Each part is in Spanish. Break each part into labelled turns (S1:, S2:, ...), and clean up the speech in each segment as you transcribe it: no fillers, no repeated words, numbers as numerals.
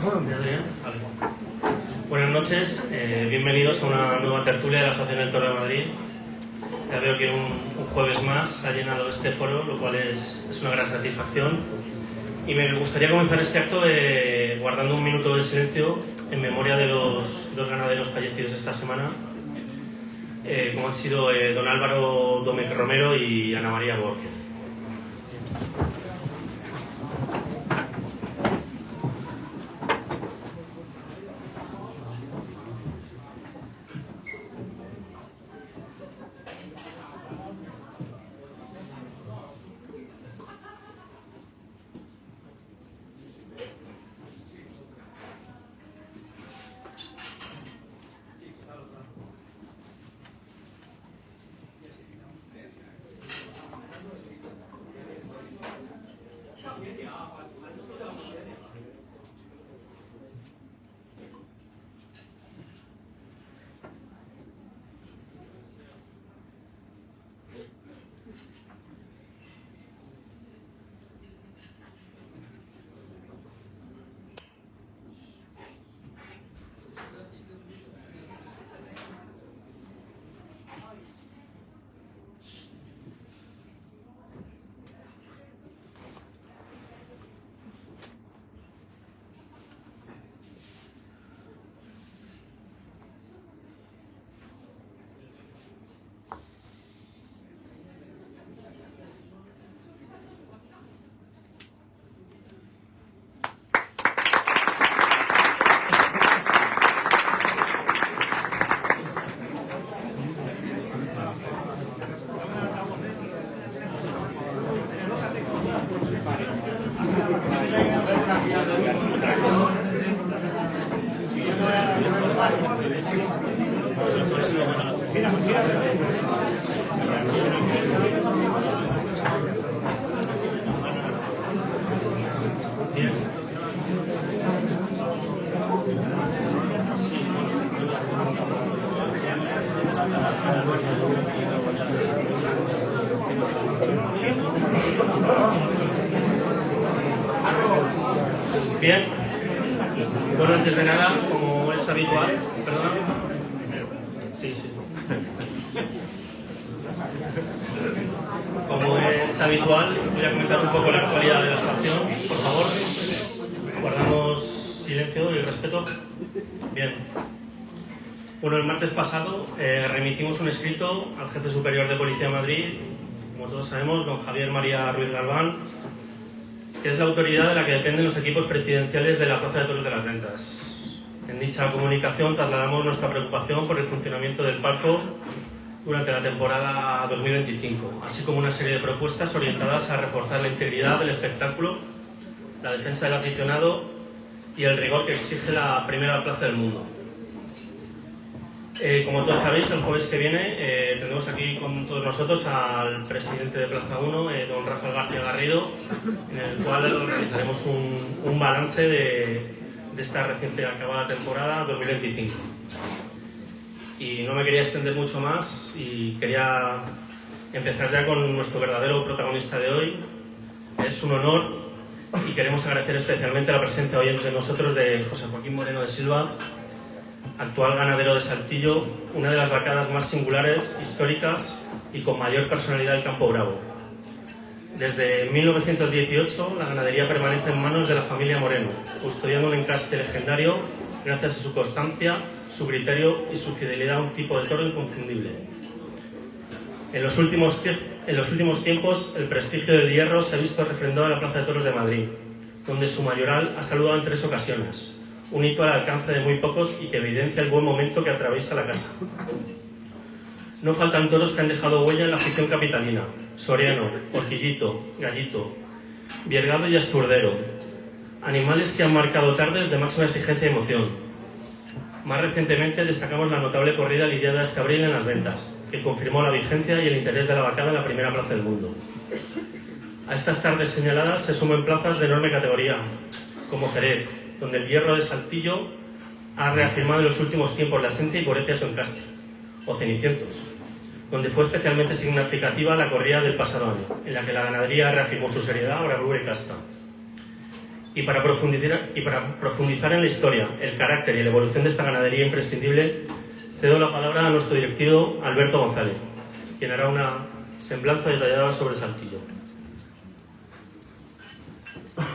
S1: Adrián. Vale. Buenas noches, bienvenidos a una nueva tertulia de la Asociación del Toro de Madrid. Ya veo que un jueves más se ha llenado este foro, lo cual es una gran satisfacción. Y me gustaría comenzar este acto guardando un minuto de silencio en memoria de los dos ganaderos fallecidos esta semana, como han sido don Álvaro Domecq Romero y Ana María Borges. Bien, bueno, antes de nada, como es habitual, perdóname. Sí. Como es habitual, voy a comentar un poco la actualidad de la asociación. Por favor, guardamos silencio y respeto. Bien. Bueno, el martes pasado remitimos un escrito al jefe superior de Policía de Madrid, como todos sabemos, don Javier María Ruiz Galván, que es la autoridad de la que dependen los equipos presidenciales de la Plaza de Toros de las Ventas. En dicha comunicación trasladamos nuestra preocupación por el funcionamiento del palco durante la temporada 2025, así como una serie de propuestas orientadas a reforzar la integridad del espectáculo, la defensa del aficionado y el rigor que exige la primera plaza del mundo. Como todos sabéis, el jueves que viene tendremos aquí con todos nosotros al presidente de Plaza 1, don Rafael García Garrido, en el cual realizaremos un balance de esta reciente acabada temporada 2025. Y no me quería extender mucho más y quería empezar ya con nuestro verdadero protagonista de hoy. Es un honor y queremos agradecer especialmente la presencia hoy entre nosotros de José Joaquín Moreno de Silva, actual ganadero de Saltillo, una de las vacadas más singulares, históricas y con mayor personalidad del Campo Bravo. Desde 1918, la ganadería permanece en manos de la familia Moreno, custodiando un encaste legendario gracias a su constancia, su criterio y su fidelidad a un tipo de toro inconfundible. En los últimos tiempos, el prestigio del hierro se ha visto refrendado en la Plaza de Toros de Madrid, donde su mayoral ha saludado en 3 ocasiones, un hito al alcance de muy pocos y que evidencia el buen momento que atraviesa la casa. No faltan toros que han dejado huella en la afición capitalina: Soriano, Horquillito, Gallito, Viergado y Asturdero, animales que han marcado tardes de máxima exigencia y emoción. Más recientemente destacamos la notable corrida lidiada este abril en Las Ventas, que confirmó la vigencia y el interés de la vacada en la primera plaza del mundo. A estas tardes señaladas se suman plazas de enorme categoría, como Jerez, donde el hierro de Saltillo ha reafirmado en los últimos tiempos la esencia y pureza de su encaste, o Cenicientos, donde fue especialmente significativa la corrida del pasado año, en la que la ganadería reafirmó su seriedad, bravura y casta. Y para profundizar en la historia, el carácter y la evolución de esta ganadería imprescindible, cedo la palabra a nuestro directivo Alberto González, quien hará una semblanza detallada sobre Saltillo.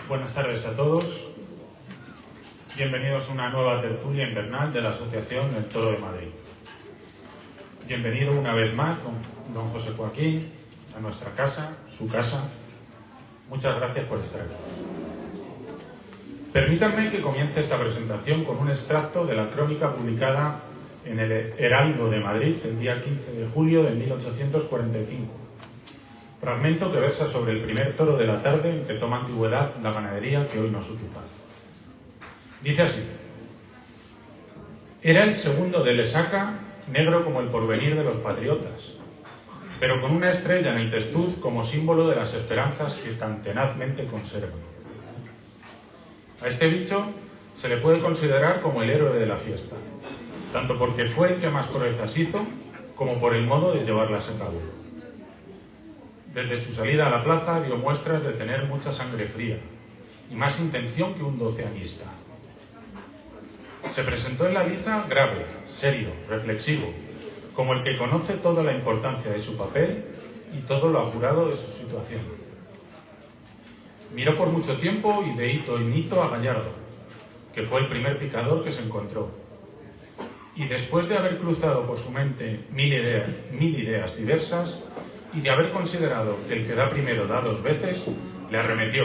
S2: Buenas tardes a todos. Bienvenidos a una nueva tertulia invernal de la Asociación del Toro de Madrid. Bienvenido una vez más, don José Joaquín, a nuestra casa, su casa. Muchas gracias por estar aquí. Permítanme que comience esta presentación con un extracto de la crónica publicada en el Heraldo de Madrid el día 15 de julio de 1845. Fragmento que versa sobre el primer toro de la tarde en que toma antigüedad la ganadería que hoy nos ocupa. Dice así: era el segundo de Lesaca, negro como el porvenir de los patriotas, pero con una estrella en el testuz como símbolo de las esperanzas que tan tenazmente conservan. A este bicho se le puede considerar como el héroe de la fiesta, tanto porque fue el que más proezas hizo, como por el modo de llevarlas a cabo. Desde su salida a la plaza dio muestras de tener mucha sangre fría y más intención que un doceañista. Se presentó en la liza grave, serio, reflexivo, como el que conoce toda la importancia de su papel y todo lo apurado de su situación. Miró por mucho tiempo y de hito en hito a Gallardo, que fue el primer picador que se encontró. Y después de haber cruzado por su mente mil ideas diversas y de haber considerado que el que da primero da dos veces, le arremetió,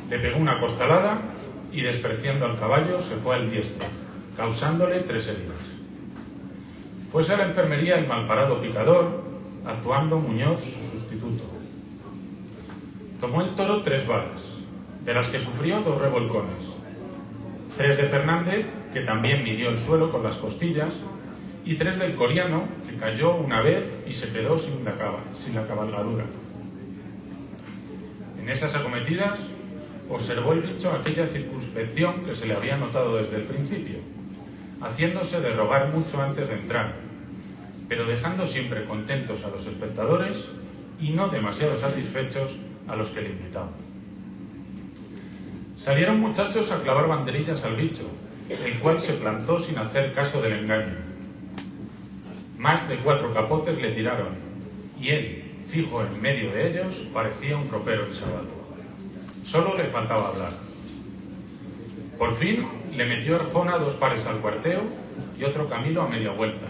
S2: le pegó una costalada y, despreciando al caballo, se fue al diestro, causándole 3 heridas. Fuese a la enfermería el malparado picador, actuando Muñoz, su sustituto. Tomó el toro 3 balas, de las que sufrió 2 revolcones, 3 de Fernández, que también midió el suelo con las costillas, y 3 del Coriano, que cayó una vez y se quedó sin la cabalgadura. En esas acometidas observó el bicho aquella circunspección que se le había notado desde el principio, haciéndose de rogar mucho antes de entrar, pero dejando siempre contentos a los espectadores y no demasiado satisfechos a los que le invitaban. Salieron muchachos a clavar banderillas al bicho, el cual se plantó sin hacer caso del engaño. Más de 4 capotes le tiraron, y él, fijo en medio de ellos, parecía un ropero de sábado. Solo le faltaba hablar. Por fin le metió Arjona 2 pares al cuarteo y otro Camilo a media vuelta,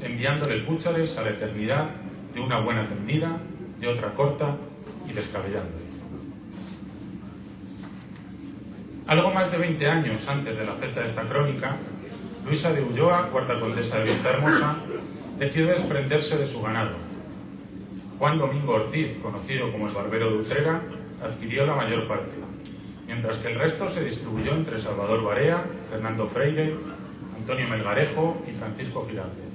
S2: enviándole púchares a la eternidad de una buena tendida, de otra corta y descabellándole. Algo más de 20 años antes de la fecha de esta crónica, Luisa de Ulloa, cuarta condesa de Vistahermosa, decidió desprenderse de su ganado. Juan Domingo Ortiz, conocido como el Barbero de Utrera, adquirió la mayor parte, mientras que el resto se distribuyó entre Salvador Barea, Fernando Freire, Antonio Melgarejo y Francisco Giralde.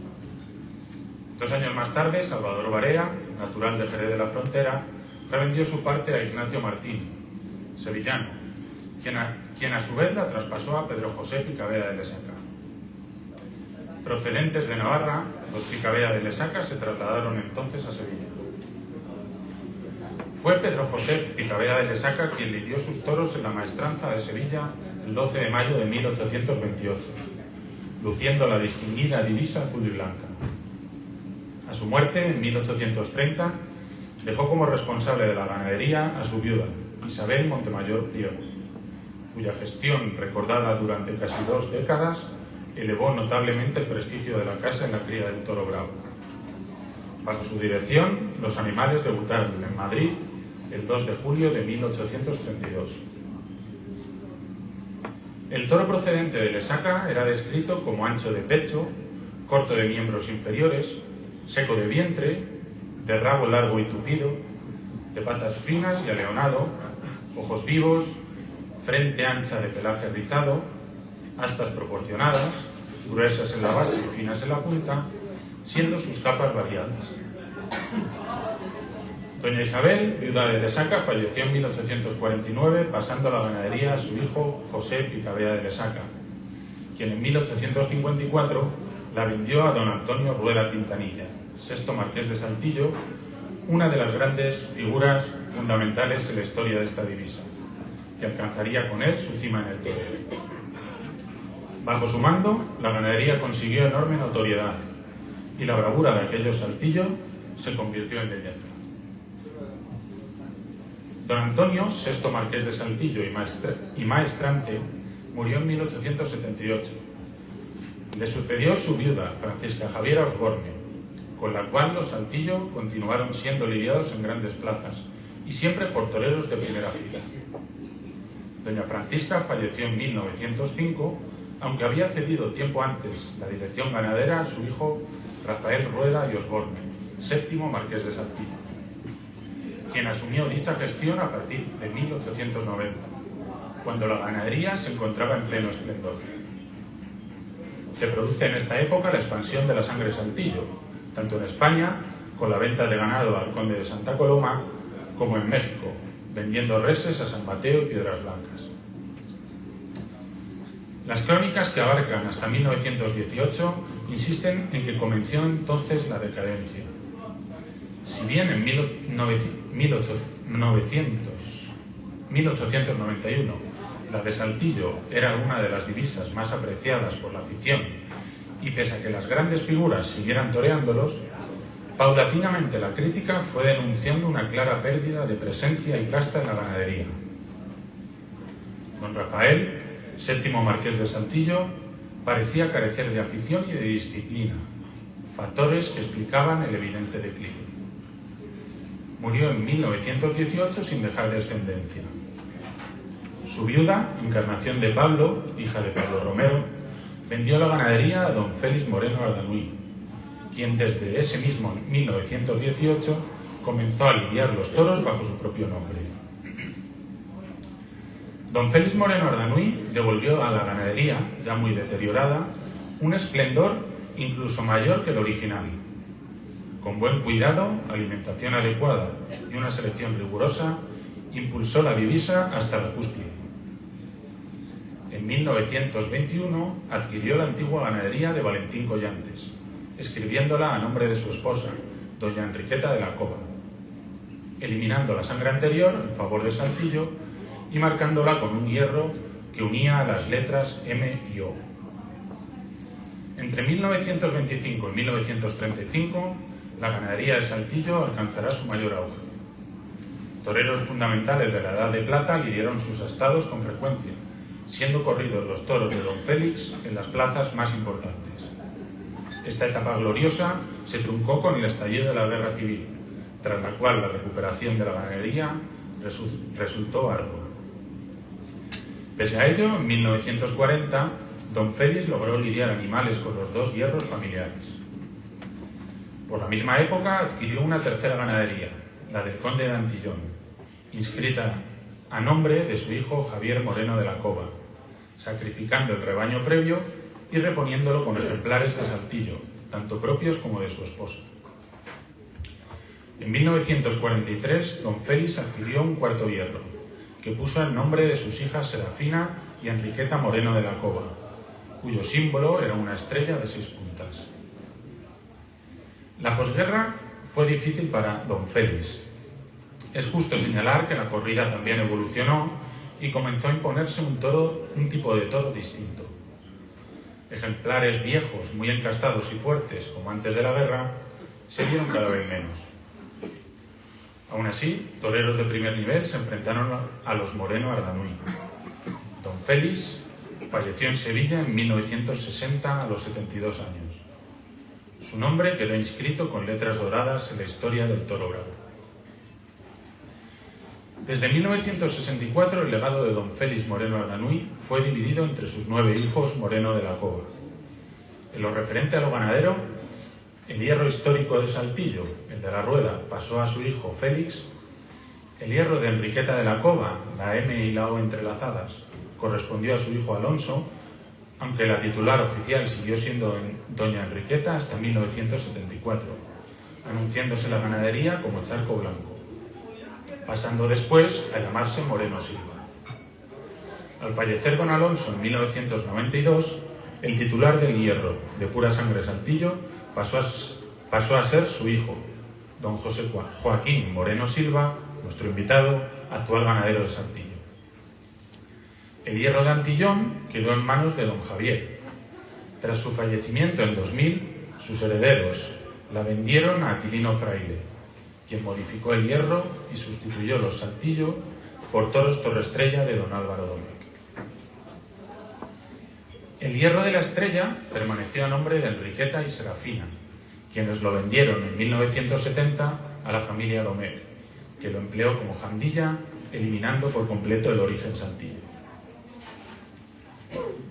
S2: 2 años más tarde, Salvador Barea, natural de Jerez de la Frontera, revendió su parte a Ignacio Martín, sevillano, quien a su vez la traspasó a Pedro José Picabea de Lesaca. Procedentes de Navarra, los Picabea de Lesaca se trasladaron entonces a Sevilla. Fue Pedro José Picabea de Lesaca quien lidió sus toros en la maestranza de Sevilla el 12 de mayo de 1828, luciendo la distinguida divisa azul y blanca. A su muerte, en 1830, dejó como responsable de la ganadería a su viuda, Isabel Montemayor Prior, cuya gestión, recordada durante casi 2 décadas, elevó notablemente el prestigio de la casa en la cría del toro bravo. Bajo su dirección, los animales debutaron en Madrid el 2 de julio de 1832. El toro procedente de Lesaca era descrito como ancho de pecho, corto de miembros inferiores, seco de vientre, de rabo largo y tupido, de patas finas y aleonado, ojos vivos, frente ancha de pelaje rizado, astas proporcionadas, gruesas en la base y finas en la punta, siendo sus capas variadas. Doña Isabel, viuda de Lesaca, falleció en 1849, pasando la ganadería a su hijo José Picabea de Lesaca, quien en 1854 la vendió a don Antonio Rueda Quintanilla, sexto marqués de Saltillo, una de las grandes figuras fundamentales en la historia de esta divisa, y alcanzaría con él su cima en el toreo. Bajo su mando, la ganadería consiguió enorme notoriedad y la bravura de aquellos Saltillo se convirtió en leyenda. Don Antonio, sexto marqués de Saltillo y maestrante, murió en 1878. Le sucedió su viuda, Francisca Javiera Osborne, con la cual los Saltillo continuaron siendo lidiados en grandes plazas y siempre por toreros de primera fila. Doña Francisca falleció en 1905, aunque había cedido tiempo antes la dirección ganadera a su hijo Rafael Rueda y Osborne, séptimo marqués de Saltillo, quien asumió dicha gestión a partir de 1890, cuando la ganadería se encontraba en pleno esplendor. Se produce en esta época la expansión de la sangre Saltillo, tanto en España, con la venta de ganado al conde de Santa Coloma, como en México, vendiendo reses a San Mateo y Piedras Blancas. Las crónicas, que abarcan hasta 1918, insisten en que comenzó entonces la decadencia. Si bien en 1891 la de Saltillo era una de las divisas más apreciadas por la afición, y pese a que las grandes figuras siguieran toreándolos, paulatinamente la crítica fue denunciando una clara pérdida de presencia y casta en la ganadería. Don Rafael, séptimo marqués de Saltillo, parecía carecer de afición y de disciplina, factores que explicaban el evidente declive. Murió en 1918 sin dejar descendencia. Su viuda, Encarnación de Pablo, hija de Pablo Romero, vendió la ganadería a don Félix Moreno Ardanuy, quien desde ese mismo 1918 comenzó a lidiar los toros bajo su propio nombre. Don Félix Moreno Ardanuy devolvió a la ganadería, ya muy deteriorada, un esplendor incluso mayor que el original. Con buen cuidado, alimentación adecuada y una selección rigurosa, impulsó la divisa hasta la cúspide. En 1921 adquirió la antigua ganadería de Valentín Collantes, escribiéndola a nombre de su esposa, doña Enriqueta de la Cova, eliminando la sangre anterior en favor de Saltillo y marcándola con un hierro que unía las letras M y O. Entre 1925 y 1935, la ganadería de Saltillo alcanzará su mayor auge. Toreros fundamentales de la Edad de Plata lidiaron sus astados con frecuencia, siendo corridos los toros de don Félix en las plazas más importantes. Esta etapa gloriosa se truncó con el estallido de la Guerra Civil, tras la cual la recuperación de la ganadería resultó ardua. Pese a ello, en 1940, don Félix logró lidiar animales con los dos hierros familiares. Por la misma época adquirió una tercera ganadería, la del conde de Antillón, inscrita a nombre de su hijo Javier Moreno de la Cova, sacrificando el rebaño previo y reponiéndolo con ejemplares de Saltillo, tanto propios como de su esposa. En 1943, don Félix adquirió un cuarto hierro, que puso en nombre de sus hijas Serafina y Enriqueta Moreno de la Cova, cuyo símbolo era una estrella de 6 puntas. La posguerra fue difícil para don Félix. Es justo señalar que la corrida también evolucionó y comenzó a imponerse un tipo de toro distinto. Ejemplares viejos, muy encastados y fuertes, como antes de la guerra, se vieron cada vez menos. Aún así, toreros de primer nivel se enfrentaron a los Moreno Ardanuy. Don Félix falleció en Sevilla en 1960 a los 72 años. Su nombre quedó inscrito con letras doradas en la historia del toro bravo. Desde 1964 el legado de don Félix Moreno Ardanuy fue dividido entre sus 9 hijos Moreno de la Cova. En lo referente a lo ganadero, el hierro histórico de Saltillo, el de la Rueda, pasó a su hijo Félix. El hierro de Enriqueta de la Cova, la M y la O entrelazadas, correspondió a su hijo Alonso, aunque la titular oficial siguió siendo doña Enriqueta hasta 1974, anunciándose la ganadería como Charco Blanco, pasando después a llamarse Moreno Silva. Al fallecer don Alonso en 1992, el titular del hierro de pura sangre Saltillo pasó a ser su hijo, don José Joaquín Moreno Silva, nuestro invitado, actual ganadero de Saltillo. El hierro de Antillón quedó en manos de don Javier. Tras su fallecimiento en 2000, sus herederos la vendieron a Aquilino Fraile, quien modificó el hierro y sustituyó los Saltillo por toros Torreestrella de don Álvaro Domecq. El hierro de la Estrella permaneció a nombre de Enriqueta y Serafina, quienes lo vendieron en 1970 a la familia Domecq, que lo empleó como jandilla, eliminando por completo el origen saltillo.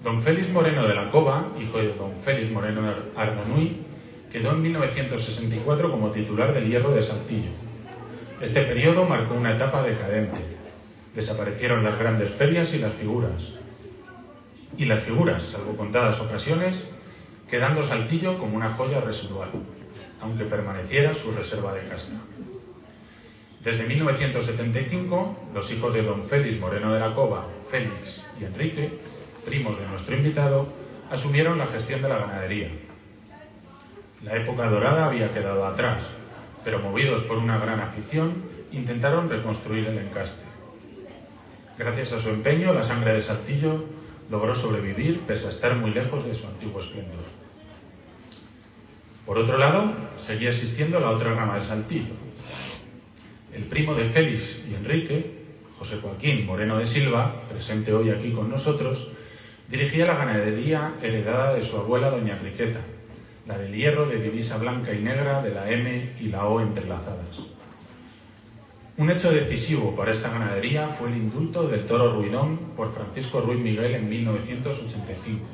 S2: Don Félix Moreno de la Cova, hijo de don Félix Moreno Ardanuy, quedó en 1964 como titular del hierro de Saltillo. Este periodo marcó una etapa decadente. Desaparecieron las grandes ferias y las figuras, salvo contadas ocasiones, quedando Saltillo como una joya residual, aunque permaneciera su reserva de casta. Desde 1975, los hijos de don Félix Moreno de la Cova, Félix y Enrique, primos de nuestro invitado, asumieron la gestión de la ganadería. La época dorada había quedado atrás, pero movidos por una gran afición, intentaron reconstruir el encaste. Gracias a su empeño, la sangre de Saltillo logró sobrevivir pese a estar muy lejos de su antiguo esplendor. Por otro lado, seguía existiendo la otra rama de Saltillo. El primo de Félix y Enrique, José Joaquín Moreno de Silva, presente hoy aquí con nosotros, dirigía la ganadería heredada de su abuela doña Enriqueta, la del hierro de divisa blanca y negra de la M y la O entrelazadas. Un hecho decisivo para esta ganadería fue el indulto del toro Ruidón por Francisco Ruiz Miguel en 1985,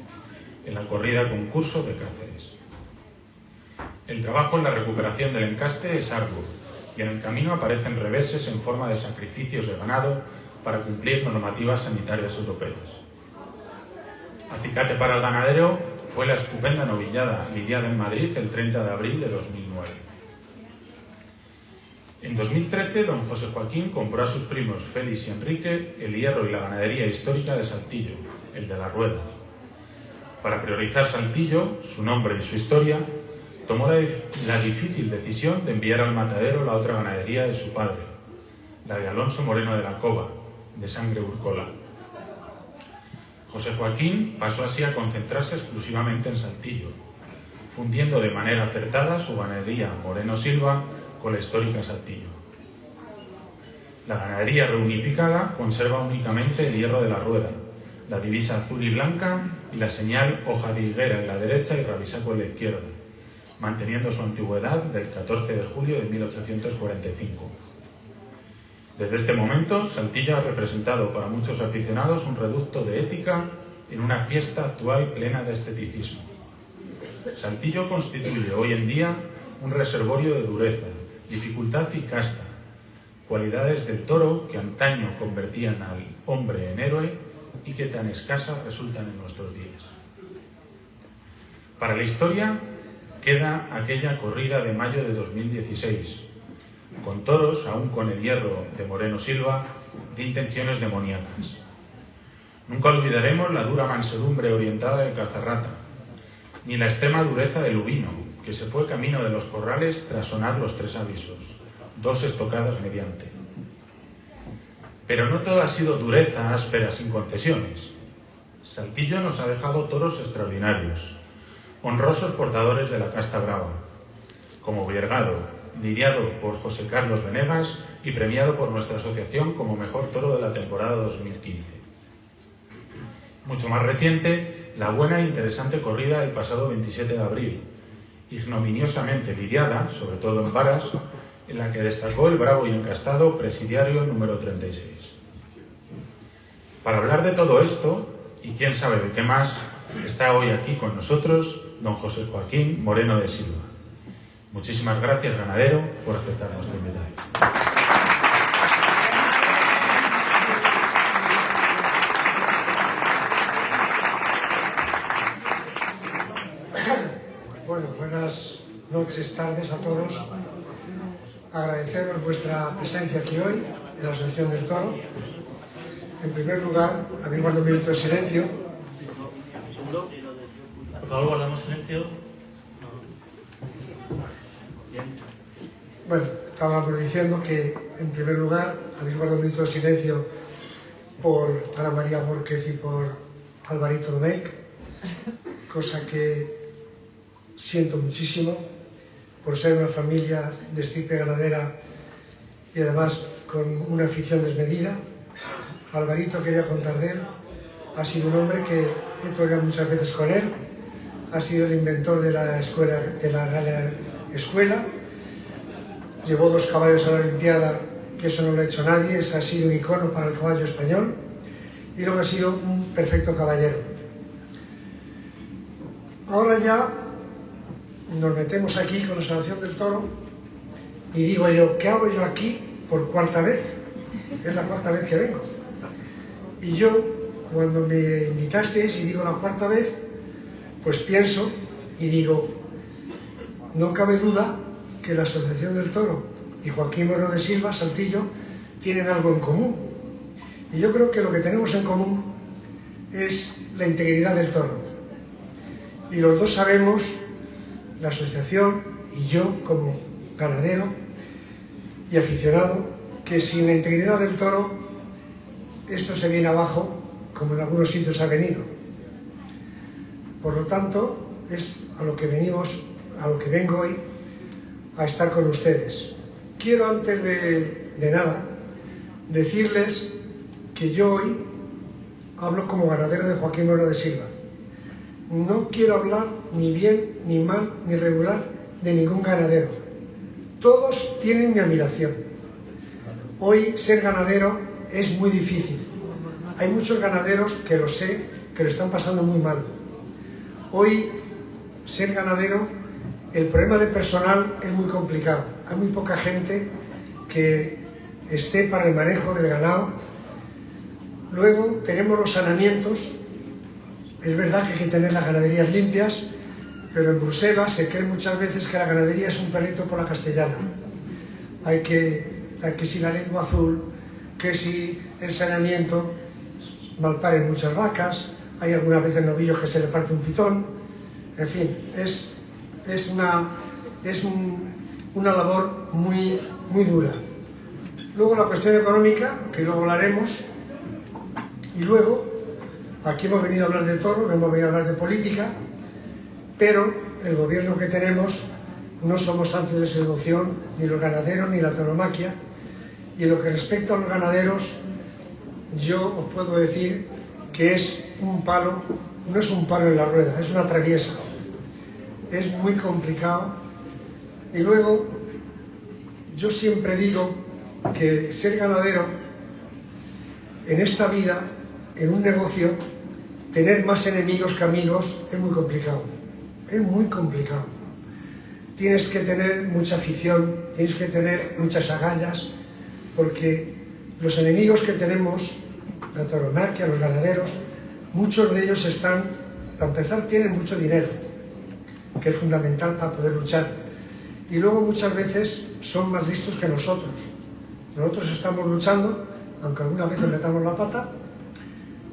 S2: en la corrida concurso de Cáceres. El trabajo en la recuperación del encaste es arduo, y en el camino aparecen reveses en forma de sacrificios de ganado para cumplir normativas sanitarias europeas. Acicate para el ganadero fue la estupenda novillada lidiada en Madrid el 30 de abril de 2009. En 2013, don José Joaquín compró a sus primos Félix y Enrique el hierro y la ganadería histórica de Saltillo, el de la Rueda. Para priorizar Saltillo, su nombre y su historia, tomó la difícil decisión de enviar al matadero la otra ganadería de su padre, la de Alonso Moreno de la Cova, de sangre urcola. José Joaquín pasó así a concentrarse exclusivamente en Saltillo, fundiendo de manera acertada su ganadería Moreno Silva con la histórica Saltillo. La ganadería reunificada conserva únicamente el hierro de la Rueda, la divisa azul y blanca y la señal hoja de higuera en la derecha y rabisaco en la izquierda, manteniendo su antigüedad del 14 de julio de 1845. Desde este momento, Saltillo ha representado para muchos aficionados un reducto de ética en una fiesta actual plena de esteticismo. Saltillo constituye hoy en día un reservorio de dureza, dificultad y casta, cualidades del toro que antaño convertían al hombre en héroe y que tan escasas resultan en nuestros días. Para la historia queda aquella corrida de mayo de 2016, con toros, aún con el hierro de Moreno Silva, de intenciones demoníacas. Nunca olvidaremos la dura mansedumbre orientada de Cazarrata, ni la extrema dureza del Lubino, que se fue camino de los corrales tras sonar los 3 avisos, 2 estocadas mediante. Pero no todo ha sido dureza áspera sin concesiones. Saltillo nos ha dejado toros extraordinarios, honrosos portadores de la casta brava, como Viergado, lidiado por José Carlos Venegas y premiado por nuestra asociación como mejor toro de la temporada 2015. Mucho más reciente, la buena e interesante corrida del pasado 27 de abril, ignominiosamente lidiada, sobre todo en varas, en la que destacó el bravo y encastado presidiario número 36. Para hablar de todo esto, y quién sabe de qué más, está hoy aquí con nosotros don José Joaquín Moreno de Silva. Muchísimas gracias, ganadero, por aceptar nuestra invitación.
S3: Bueno, buenas noches, tardes a todos. Agradecemos vuestra presencia aquí hoy en la Asociación del Toro. En primer lugar, habéis guardado un minuto de silencio.
S1: Por favor, guardamos silencio.
S3: Bueno, estábamos diciendo que, en primer lugar, habéis guardado un minuto de silencio por Ana María Márquez y por Alvarito Domecq, cosa que siento muchísimo por ser una familia de estirpe ganadera y además con una afición desmedida. Alvarito, quería contar de él, ha sido un hombre que he tocado muchas veces con él, ha sido el inventor de la escuela, de la Real Escuela, llevó 2 caballos a la Olimpiada, que eso no lo ha hecho nadie, ha sido un icono para el caballo español y luego ha sido un perfecto caballero. Ahora ya nos metemos aquí con la Asociación del Toro y digo yo, ¿qué hago yo aquí por 4ª vez? Es la 4ª vez que vengo. Y yo, cuando me invitasteis y digo la 4ª vez, pues pienso y digo, no cabe duda que la Asociación del Toro y Joaquín Moreno de Silva, Saltillo, tienen algo en común. Y yo creo que lo que tenemos en común es la integridad del toro. Y los dos sabemos, la asociación y yo como ganadero y aficionado, que sin la integridad del toro esto se viene abajo, como en algunos sitios ha venido. Por lo tanto, es a lo que vengo hoy, a estar con ustedes. Quiero, antes de nada, decirles que yo hoy hablo como ganadero de Joaquín Moreno de Silva. No quiero hablar ni bien, ni mal, ni regular de ningún ganadero. Todos tienen mi admiración. Hoy ser ganadero es muy difícil. Hay muchos ganaderos que lo sé, que lo están pasando muy mal. Hoy ser ganadero, el problema de personal es muy complicado. Hay muy poca gente que esté para el manejo del ganado. Luego tenemos los saneamientos. Es verdad que hay que tener las ganaderías limpias, pero en Bruselas se cree muchas veces que la ganadería es un perrito por la castellana. Hay que si la lengua azul, que si el saneamiento, malparen muchas vacas, hay algunas veces novillos que se le parte un pitón. En fin, es una labor muy dura. Luego la cuestión económica, que luego hablaremos, y luego aquí hemos venido a hablar de toro, no hemos venido a hablar de política, pero el gobierno que tenemos no somos santos de su devoción, ni los ganaderos ni la tauromaquia, y en lo que respecta a los ganaderos, yo os puedo decir que es un palo, no es un palo en la rueda, es una traviesa. Es muy complicado. Y luego, yo siempre digo que ser ganadero en esta vida, en un negocio, tener más enemigos que amigos es muy complicado. Es muy complicado. Tienes que tener mucha afición, tienes que tener muchas agallas, porque los enemigos que tenemos, la tauromaquia, los ganaderos, muchos de ellos están, para empezar, tienen mucho dinero, que es fundamental para poder luchar. Y luego muchas veces son más listos que nosotros. Nosotros estamos luchando, aunque algunas veces metamos la pata,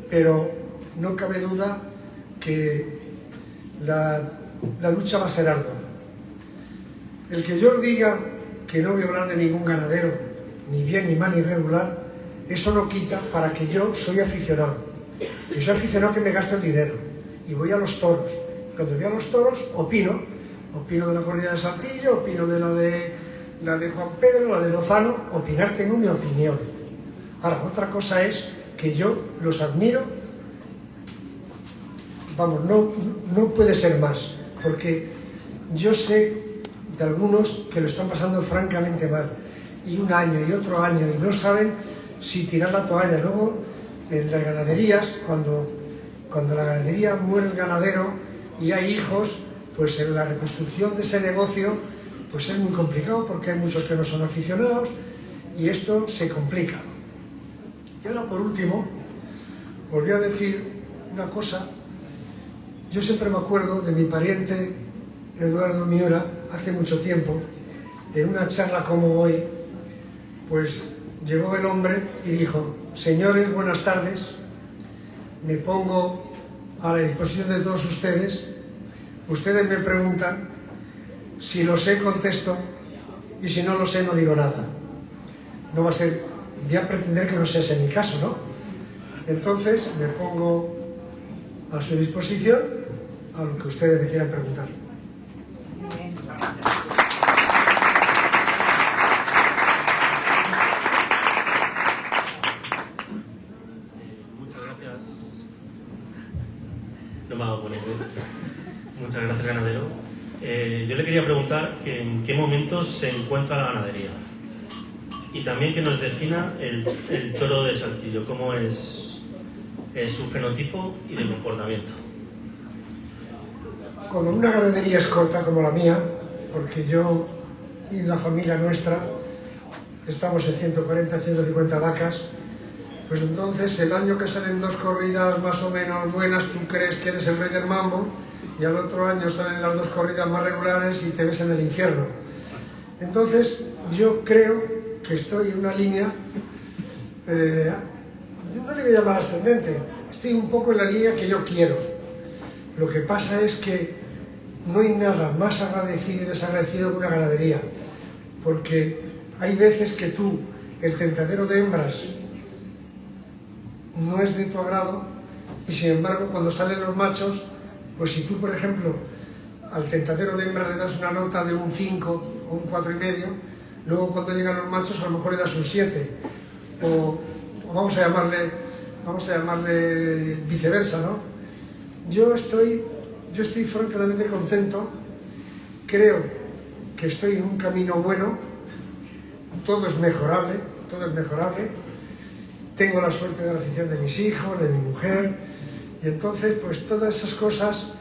S3: pero no cabe duda que la lucha va a ser ardua. El que yo os diga que no voy a hablar de ningún ganadero, ni bien, ni mal, ni regular, eso no quita para que yo soy aficionado. Yo soy aficionado que me gasto el dinero y voy a los toros. Cuando voy a los toros, opino de la corrida de Saltillo, opino de la de Juan Pedro, la de Lozano. Opinar, tengo mi opinión. Ahora, otra cosa es que yo los admiro, vamos, no puede ser más, porque yo sé de algunos que lo están pasando francamente mal, y un año y otro año, y no saben si tirar la toalla. Luego, en las ganaderías, cuando la ganadería muere el ganadero y hay hijos, pues en la reconstrucción de ese negocio pues es muy complicado, porque hay muchos que no son aficionados y esto se complica. Y ahora, por último, os voy a decir una cosa. Yo siempre me acuerdo de mi pariente Eduardo Miura, hace mucho tiempo, en una charla como hoy, pues llegó el hombre y dijo: señores, buenas tardes, me pongo a la disposición de todos ustedes. Ustedes me preguntan, si lo sé contesto, y si no lo sé no digo nada. No va a ser, voy a pretender que no sea ese mi caso, ¿no? Entonces me pongo a su disposición a lo que ustedes me quieran preguntar.
S1: Muchas gracias. No me hago con ello. Muchas gracias, ganadero. Yo le quería preguntar que en qué momentos se encuentra la ganadería y también que nos defina el toro de Saltillo, cómo es su fenotipo y de comportamiento.
S3: Cuando una ganadería es corta como la mía, porque yo y la familia nuestra estamos en 140, 150 vacas, pues entonces el año que salen 2 corridas más o menos buenas, tú crees que eres el rey del mambo, y al otro año salen las 2 corridas más regulares y te ves en el infierno. Entonces yo creo que estoy en una línea, no le voy a llamar ascendente, estoy un poco en la línea que yo quiero. Lo que pasa es que no hay nada más agradecido y desagradecido que una ganadería, porque hay veces que tú, el tentadero de hembras no es de tu agrado, y sin embargo cuando salen los machos, pues si tú, por ejemplo, al tentadero de hembras le das una nota de un 5 o un 4,5, luego cuando llegan los machos a lo mejor le das un 7, o vamos a llamarle viceversa, ¿no? Yo estoy francamente contento, creo que estoy en un camino bueno, todo es mejorable, tengo la suerte de la afición de mis hijos, de mi mujer, y entonces pues todas esas cosas,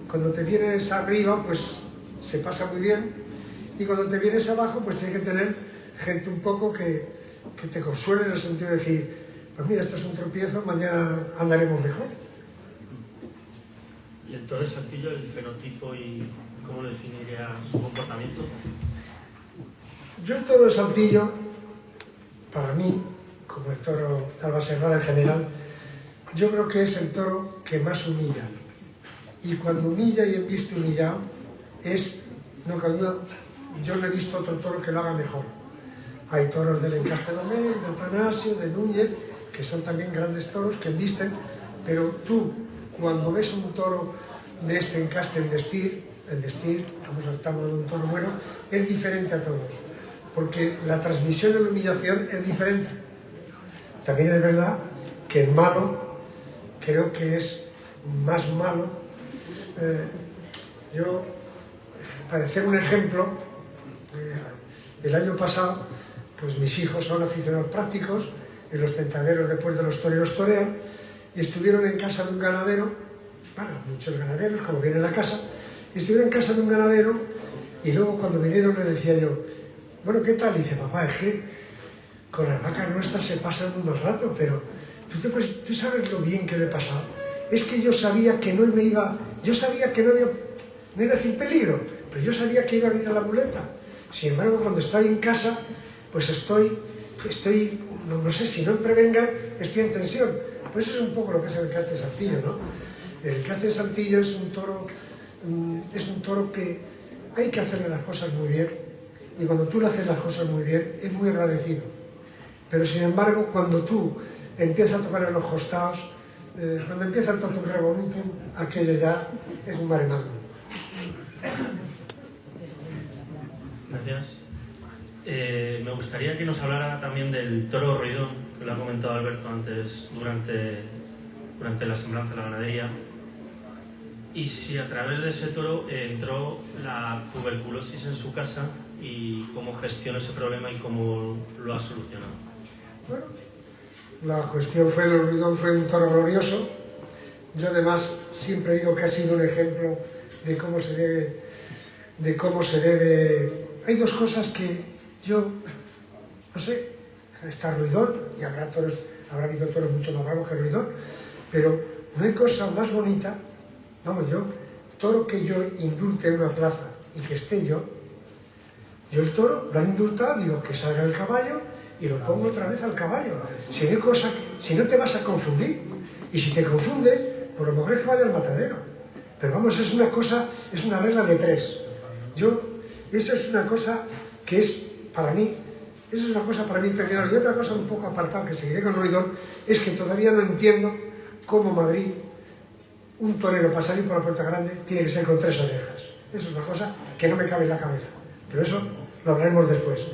S3: cuando te vienes arriba pues se pasa muy bien, y cuando te vienes abajo pues tienes que tener gente un poco que te consuele en el sentido de decir, pues mira, esto es un tropiezo, mañana andaremos mejor.
S1: ¿Y el toro de Saltillo, el fenotipo y cómo lo definiría su comportamiento?
S3: Yo el toro de Saltillo, para mí, como el toro de Albaserrada en general, yo creo que es el toro que más humilla. Y cuando humilla y visto humillado, no cabe duda, yo no he visto otro toro que lo haga mejor. Hay toros del Encaste Domecq, de Atanasio, de Núñez, que son también grandes toros que embisten, pero tú, cuando ves un toro de este encaste embestir, estamos de un toro bueno, es diferente a todos, porque la transmisión de la humillación es diferente. También es verdad que el malo, creo que es más malo. Para hacer un ejemplo, el año pasado, pues mis hijos son aficionados prácticos, en los tentaderos después de los toreros torean, y estuvieron en casa de un ganadero, bueno, muchos ganaderos, como vienen a la casa, y estuvieron en casa de un ganadero, y luego cuando vinieron le decía yo, bueno, ¿qué tal? Y dice, papá, es que con las vacas nuestras se pasan un mal rato, pero tú sabes lo bien que le he pasado. Es que yo sabía que no iba a decir peligro, pero yo sabía que iba a venir a la muleta. Sin embargo, cuando estoy en casa, pues estoy no sé, si no en prevenga, estoy en tensión. Pues eso es un poco lo que es el Encaste de Saltillo, ¿no? El Encaste de Saltillo es un toro que hay que hacerle las cosas muy bien, y cuando tú le haces las cosas muy bien, es muy agradecido. Pero sin embargo, cuando tú empiezas a tocar en los costados, cuando empieza el totum revolutum, aquello ya es un mare magnum.
S1: Gracias. Me gustaría que nos hablara también del toro ruidón, que lo ha comentado Alberto antes durante la semblanza de la ganadería, y si a través de ese toro entró la tuberculosis en su casa y cómo gestiona ese problema y cómo lo ha solucionado.
S3: Bueno, la cuestión fue, el ruidón fue un toro glorioso. Yo además siempre digo que ha sido un ejemplo de cómo se debe. Hay dos cosas que yo, no sé, está ruidón, y habrá habido toros mucho más bravos que ruidón, pero no hay cosa más bonita, toro que yo indulte en una plaza y que esté yo el toro lo han indultado, digo que salga el caballo y lo pongo otra vez al caballo. Si no te vas a confundir, y si te confundes, por lo mejor es que vaya al matadero. Pero vamos, es una regla de 3. Eso es una cosa que es, para mí, Esa es una cosa para mí primero. Y otra cosa un poco apartada, que seguiré con Ruidón, es que todavía no entiendo cómo Madrid, un torero para salir por la Puerta Grande, tiene que ser con 3 orejas. Eso es una cosa que no me cabe en la cabeza. Pero eso lo hablaremos después.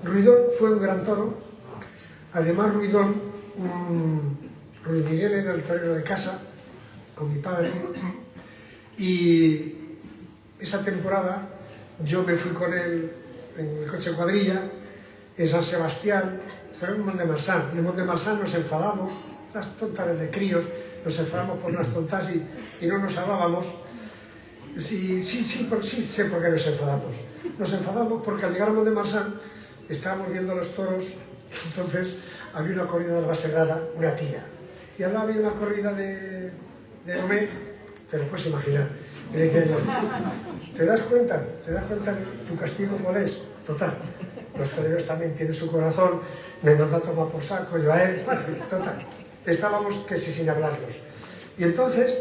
S3: Ruidón fue un gran toro. Además, Ruidón, Ruiz Miguel era el torero de casa, con mi padre. Y esa temporada yo me fui con él en el coche cuadrilla, en San Sebastián, fue en Mont-de-Marsan. Y en Mont-de-Marsan nos enfadamos, las tontas de críos, nos enfadamos por unas tontas y no nos hablábamos. Sí sé por qué nos enfadamos. Nos enfadamos porque al llegar a Mont-de-Marsan estábamos viendo los toros, entonces había una corrida de la Sagrada, una tía. Y ahora había una corrida de Nomé, te lo puedes imaginar. Y le decía yo, ¿te das cuenta de tu castigo cuál es? Total, los toreros también tienen su corazón, me mandó a tomar por saco, yo a él, bueno, total, estábamos que sí sin hablarnos. Y entonces,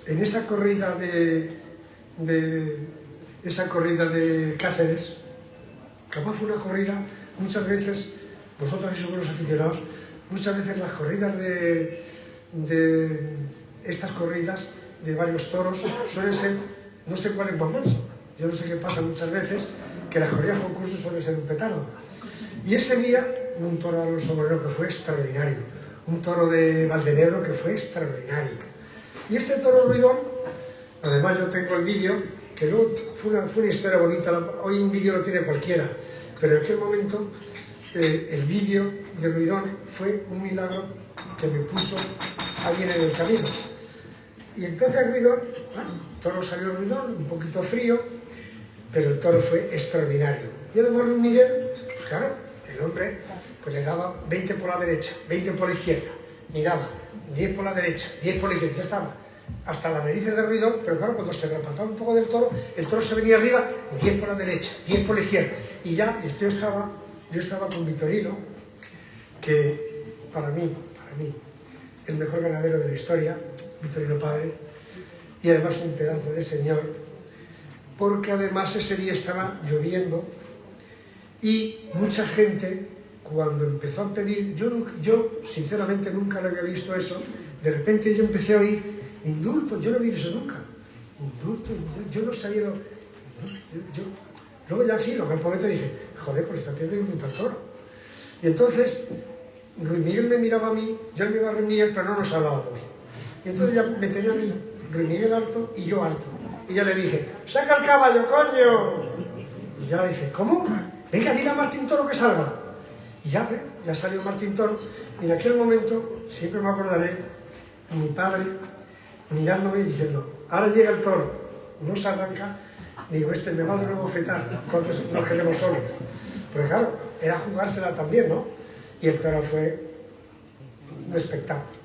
S3: en esa corrida de Cáceres, capaz fue una corrida, muchas veces, vosotros sois buenos aficionados, muchas veces las corridas de estas corridas de varios toros suelen ser, no sé cuál es más manso, yo no sé qué pasa muchas veces, que las corridas concursos suelen ser un petardo. Y ese día, un toro de Alonso Moreno que fue extraordinario, un toro de Valdenebro que fue extraordinario. Y este toro Ruidón, además yo tengo el vídeo, que luego fue una historia bonita, hoy un vídeo lo tiene cualquiera, pero en aquel momento el vídeo de Ruidón fue un milagro que me puso alguien en el camino. Y entonces Ruidón, bueno, el toro salió Ruidón, un poquito frío, pero el toro fue extraordinario. Y además Luis Miguel, pues claro, el hombre pues le daba 20 por la derecha, 20 por la izquierda, y daba 10 por la derecha, 10 por la izquierda, ya estaba hasta las narices de Ruidón, pero claro, cuando se repartaba un poco del toro, el toro se venía arriba, 10 por la derecha, 10 por la izquierda, y ya yo estaba con Vitorino, que para mí, el mejor ganadero de la historia, Vitorino padre, y además un pedazo de señor, porque además ese día estaba lloviendo y mucha gente, cuando empezó a pedir, yo sinceramente nunca lo había visto eso, de repente yo empecé a oír indulto, yo no he oído eso nunca, indulto, yo no sabía luego ya sí, lo que el poeta dije, joder, pues está pidiendo indulto al toro. Y entonces Ruiz Miguel me miraba a mí, yo le iba a Ruiz Miguel, pero no nos hablábamos. Y entonces ya me tenía a mí, Ruiz Miguel alto y yo alto. Y ya le dije, ¡saca el caballo, coño! Y ya dice, ¿cómo? Venga, dile a Martín Toro que salga. Y ya salió Martín Toro. Y en aquel momento, siempre me acordaré, mi padre mirándome y diciendo, ahora llega el toro, no se arranca, digo, este me va a dar una bofetada cuando nos quedemos solos. Pero claro, era jugársela también, ¿no? Y el toro fue un espectáculo.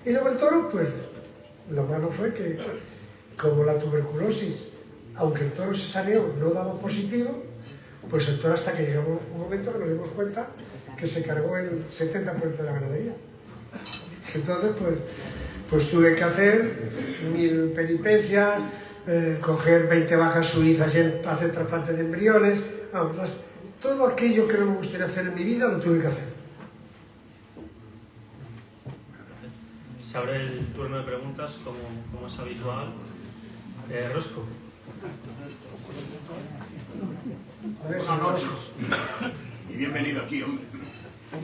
S3: Y luego el toro, pues, lo malo fue que, como la tuberculosis, aunque el toro se saneó, no daba positivo, pues el toro hasta que llegó un momento que nos dimos cuenta que se cargó el 70% de la ganadería. Entonces, pues tuve que hacer 1000 peripecias, coger 20 vacas suizas y hacer trasplantes de embriones, vamos, todo aquello que no me gustaría hacer en mi vida lo tuve que hacer.
S1: Se abre el turno de preguntas, como es habitual. Rosco.
S4: Buenas noches. Y bienvenido aquí, hombre.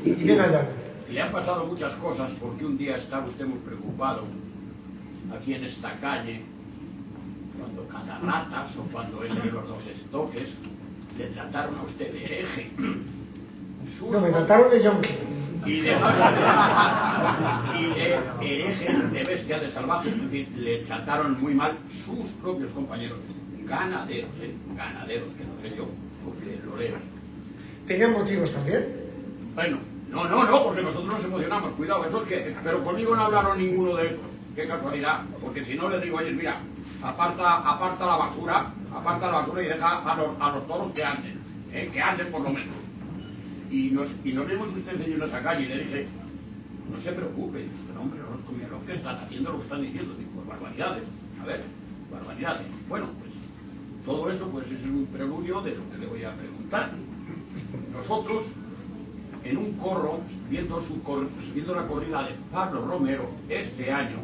S3: Y bien allá.
S4: Le han pasado muchas cosas porque un día estaba usted muy preocupado aquí en esta calle cuando Catarratas o cuando ese de los 2 estoques le trataron a usted de hereje.
S3: No, me trataron de yonki.
S4: Y de hereje, de bestia, de salvaje, es decir, le trataron muy mal sus propios compañeros, ganaderos, que no sé yo, porque lo leo.
S3: ¿Tenían motivos también?
S4: Bueno, no, porque nosotros nos emocionamos, cuidado, eso es que, pero conmigo no hablaron ninguno de esos, qué casualidad, porque si no les digo, oye, mira, aparta la basura y deja a los toros que anden por lo menos. Y nos vimos que usted enseñó en esa calle y le dije, no se preocupe, pero hombre, Rosco, mira lo que están haciendo, lo que están diciendo, digo, pues barbaridades, a ver, barbaridades. Bueno, pues todo eso pues es un preludio de lo que le voy a preguntar. nosotros, en un corro, viendo la corrida de Pablo Romero este año,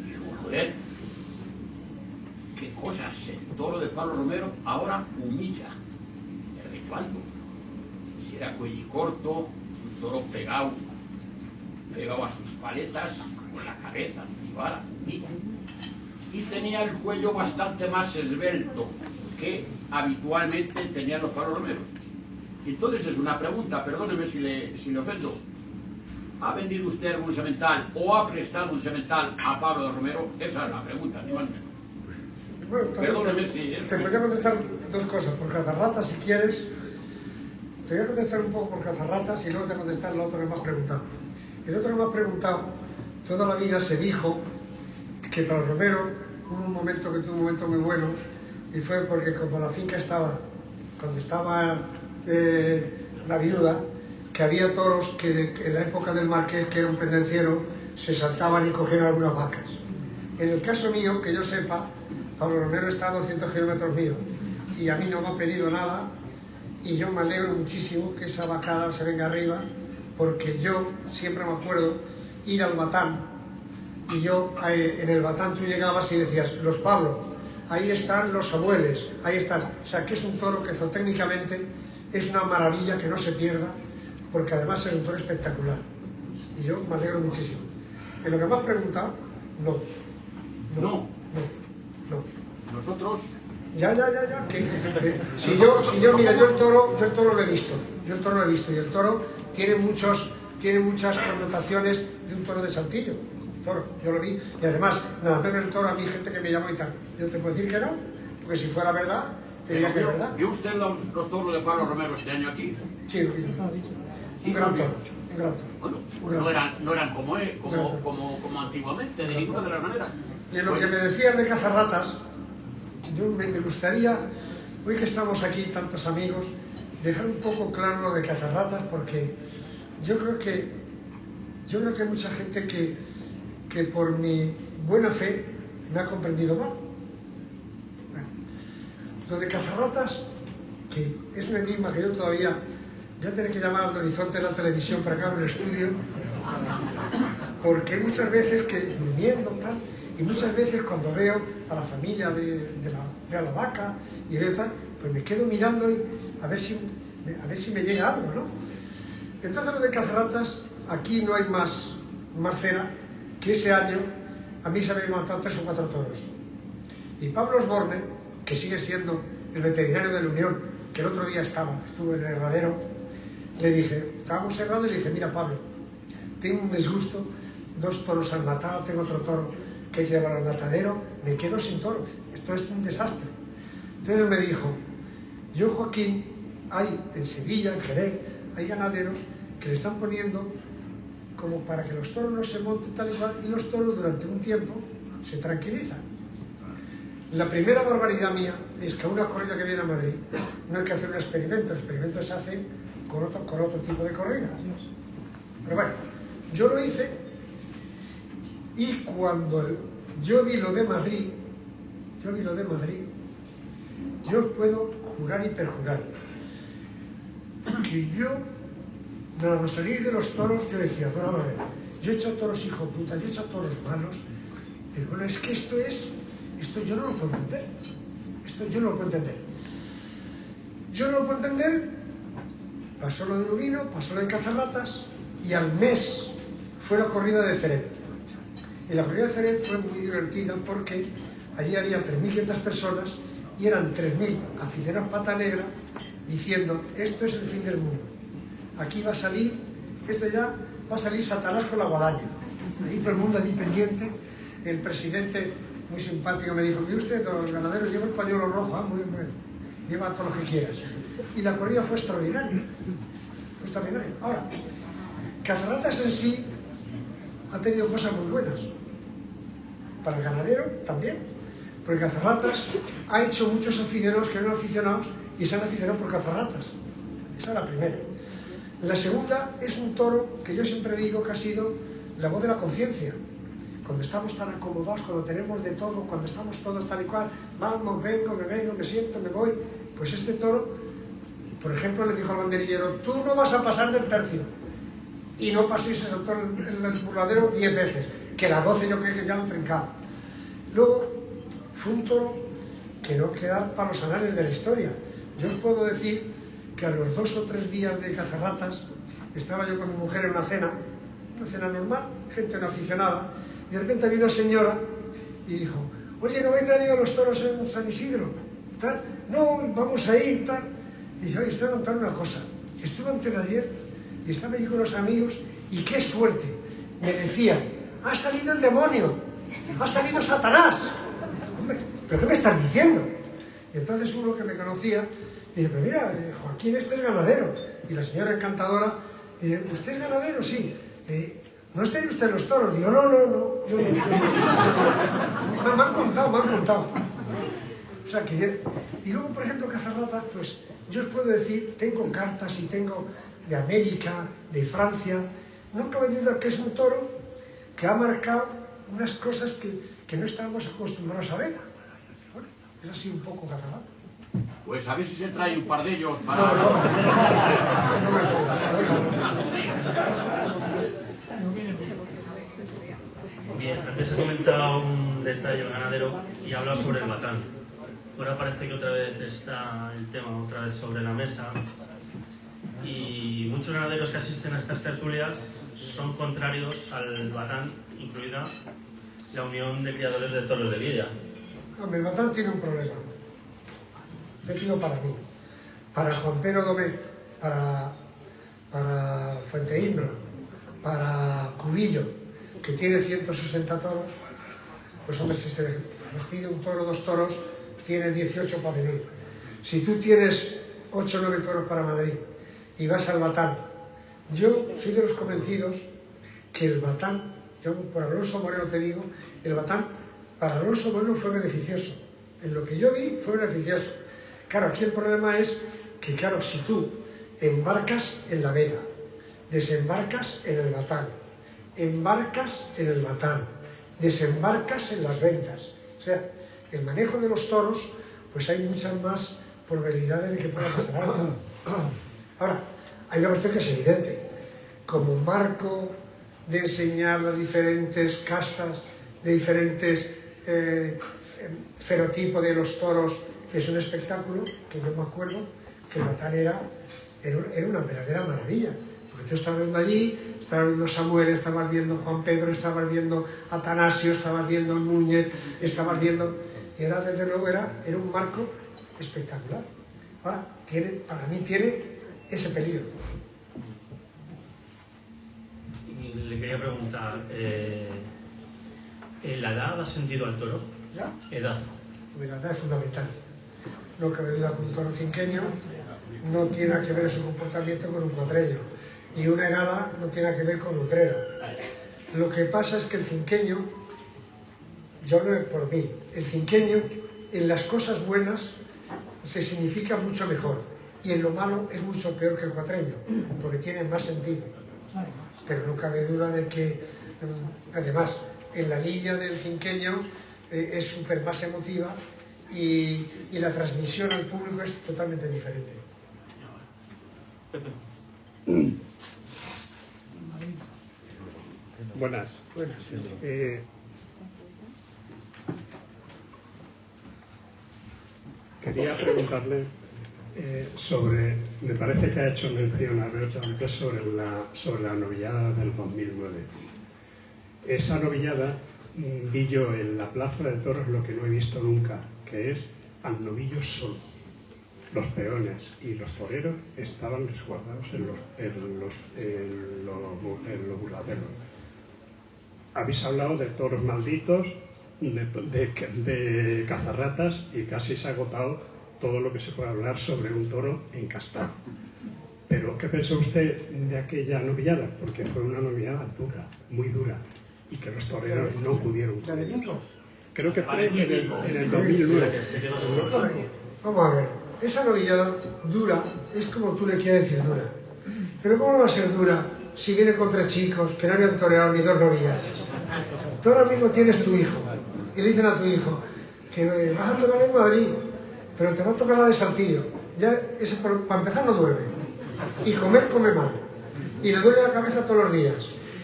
S4: digo, joder, qué cosas el toro de Pablo Romero ahora humilla. ¿Desde cuándo? Si era cuello corto, un toro pegado a sus paletas con la cabeza, y vara, y tenía el cuello bastante más esbelto que habitualmente tenían los Pablo Romeros. Entonces es una pregunta, perdóneme si le ofendo. ¿Ha vendido usted algún semental o ha prestado un semental a Pablo Romero? Esa es la pregunta, ni más ni menos.
S3: Bueno,
S4: Perdóneme si...
S3: te voy a contestar dos cosas, por cazarratas si quieres. Te voy a contestar un poco por cazarratas y luego te voy a contestar lo otro que me has preguntado. El otro que me has preguntado, toda la vida se dijo que Pablo Romero hubo un momento que tuvo un momento muy bueno, y fue porque como la finca estaba, cuando estaba la viuda, que había toros que en la época del marqués, que era un pendenciero, se saltaban y cogían algunas vacas. En el caso mío, que yo sepa, Pablo Romero está a 200 kilómetros mío y a mí no me ha pedido nada, y yo me alegro muchísimo que esa vacada se venga arriba, porque yo siempre me acuerdo ir al batán, y yo en el batán tú llegabas y decías, los Pablos, ahí están los abuelos, ahí están. O sea, que es un toro que zootécnicamente es una maravilla que no se pierda, porque además es un toro espectacular. Y yo me alegro muchísimo. En lo que me has preguntado, no.
S4: Nosotros...
S3: Ya. Si yo, mira, yo el toro lo he visto. Y el toro tiene muchas connotaciones de un toro de Saltillo. Toro, yo lo vi, y además, nada menos el toro, a mí gente que me llamó y tal. Yo te puedo decir que no, porque si fuera verdad, te diría que es verdad.
S4: ¿Vio usted los toros de Pablo Romero este año aquí?
S3: Sí, lo vi. Un gran toro.
S4: Bueno, no eran como antiguamente, de ninguna de las maneras.
S3: Y en lo que me decías de cazarratas, yo me gustaría, hoy que estamos aquí tantos amigos, dejar un poco claro lo de cazarratas, porque yo creo que hay mucha gente que por mi buena fe me ha comprendido mal. Bueno, lo de cazarratas, que es un enigma que yo todavía voy a tener que llamar al horizonte de la televisión para acá en el estudio, porque hay muchas veces que viviendo tal, y muchas veces cuando veo a la familia de la vaca y veo tal, pues me quedo mirando y a ver si me llega algo, ¿no? Entonces lo de cazarratas, aquí no hay más cera que ese año a mí se me habían matado 3 o 4 toros. Y Pablo Osborne, que sigue siendo el veterinario de la Unión, que el otro día estuvo en el herradero, le dije, estábamos cerrando y le dije, mira Pablo, tengo un disgusto, 2 toros han matado, tengo otro toro que hay que llevar al matadero, me quedo sin toros, esto es un desastre. Entonces me dijo, yo Joaquín, hay en Sevilla, en Jerez, hay ganaderos que le están poniendo como para que los toros no se monten tal y cual, y los toros durante un tiempo se tranquilizan. La primera barbaridad mía es que a una corrida que viene a Madrid no hay que hacer un experimento, el experimento se hace con otro tipo de corridas. Pero bueno, yo lo hice, y cuando yo vi lo de Madrid, yo puedo jurar y perjurar que yo, nada más salir de los toros, yo decía, bueno, a ver, yo he hecho toros hijo puta, yo he hecho toros malos, pero bueno, es que esto yo no lo puedo entender. Yo no lo puedo entender. Pasó lo de Lubino, pasó lo de cazarratas, y al mes fue la corrida de Jerez. Y la corrida de Jerez fue muy divertida porque allí había 3.500 personas y eran 3.000 aficionados pata negra diciendo, esto es el fin del mundo. Aquí va a salir, Satanás con la guadaña. Allí todo el mundo allí pendiente. El presidente, muy simpático, me dijo, ¿y usted, los ganaderos, lleva el pañuelo rojo? Ah, muy bien, lleva todo lo que quieras. Y la corrida fue extraordinaria. Ahora, cazarratas en sí ha tenido cosas muy buenas. Para el ganadero también. Porque cazarratas ha hecho muchos aficionados que no eran aficionados y se han aficionado por cazarratas. Esa es la primera. La segunda es un toro que yo siempre digo que ha sido la voz de la conciencia. Cuando estamos tan acomodados, cuando tenemos de todo, cuando estamos todos tal y cual, vamos, vengo, me siento, me voy, Pues este toro, por ejemplo, le dijo al banderillero, tú no vas a pasar del tercio. Y no paséis ese toro en el burladero 10 veces, que las 12 yo creo que ya lo trincaba. Luego, fue un toro que no queda para los anales de la historia. Yo os puedo decir que a los 2 o 3 días de cazarratas, estaba yo con mi mujer en una cena normal, gente no aficionada, y de repente había una señora y dijo, oye, ¿no vais nadie a los toros en San Isidro? ¿Tal? No, vamos a ir, tal. Y dice, oye, estoy contando una cosa. Estuve antes de ayer y estaba allí con unos amigos y qué suerte. Me decían, ha salido el demonio, ha salido Satanás. Hombre, ¿pero qué me estás diciendo? Y entonces uno que me conocía dice, pero mira, Joaquín, este es ganadero. Y la señora encantadora dice, ¿usted es ganadero? Sí. ¿No está usted en los toros? Digo, no. Yo no. Me han contado. O sea que y luego, por ejemplo, cazarrata, pues yo os puedo decir, tengo cartas y tengo de América, de Francia. No cabe duda que es un toro que ha marcado unas cosas que no estábamos acostumbrados a ver. Bueno, es así un poco cazarrata.
S4: Pues a ver si se trae un par de ellos para...
S3: No
S1: Bien, antes he comentado un detalle del ganadero y he hablado sobre el batán. Ahora parece que otra vez está el tema sobre la mesa y muchos ganaderos que asisten a estas tertulias son contrarios al batán, incluida la Unión de Criadores de Toros de Lidia.
S3: Hombre, el batán tiene un problema. Yo digo para mí, para Juan Pedro Domé, para Fuentehimno, para Cubillo, que tiene 160 toros, pues hombre, si se decide un toro, 2 toros, tiene 18 para venir. Si tú tienes 8 o 9 toros para Madrid y vas al batán, yo soy de los convencidos que el batán, yo por Alonso Moreno te digo, el batán para Alonso Moreno fue beneficioso. En lo que yo vi fue beneficioso. Claro, aquí el problema es que, claro, si tú embarcas en la vela, desembarcas en el batán, embarcas en el batán, desembarcas en las ventas. O sea, el manejo de los toros, pues hay muchas más probabilidades de que pueda pasar algo. Ahora, hay una cuestión que es evidente. Como marco de enseñar las diferentes castas, de diferentes fenotipos de los toros, es un espectáculo que yo me acuerdo que el batán era una verdadera maravilla. Porque tú estabas viendo allí, estabas viendo Samuel, estabas viendo Juan Pedro, estabas viendo Atanasio, estabas viendo Núñez, estabas viendo... Y era, desde luego, era un marco espectacular. Ahora, para mí tiene ese peligro.
S1: Y le quería preguntar, ¿la edad ha sentido al toro?
S3: ¿Ya?
S1: Edad.
S3: Pues la edad es fundamental. No cabe duda que un toro finqueño no tiene que ver su comportamiento con un cuatreño. Y una enala no tiene que ver con utrera. Lo que pasa es que el finqueño, yo hablo por mí, el finqueño en las cosas buenas se significa mucho mejor y en lo malo es mucho peor que el cuatreño, porque tiene más sentido. Pero no cabe duda de que, además, en la línea del finqueño es súper más emotiva y la transmisión al público es totalmente diferente.
S5: Buenas. Quería preguntarle me parece que ha hecho mención Alberto antes sobre la novillada del 2009. Esa novillada vi yo en la Plaza de Toros lo que no he visto nunca, que es al novillo solo. Los peones y los toreros estaban resguardados en los burladeros. Habéis hablado de toros malditos, de cazarratas, y casi se ha agotado todo lo que se puede hablar sobre un toro encastado. Pero, ¿qué pensó usted de aquella novillada? Porque fue una novillada dura, muy dura, y que los toreros no pudieron.
S3: ¿La de Nico?
S5: Creo que fue en el 2009.
S3: Vamos a ver, esa novillada dura es como tú le quieres decir dura. Pero ¿cómo va a ser dura si viene con 3 chicos que no habían toreado ni 2 novilladas? Tú ahora mismo tienes tu hijo y le dicen a tu hijo que vas a torear en Madrid, pero te va a tocar la de Saltillo. Ya, ese, para empezar, no duerme. Y comer, come mal. Y le duele la cabeza todos los días.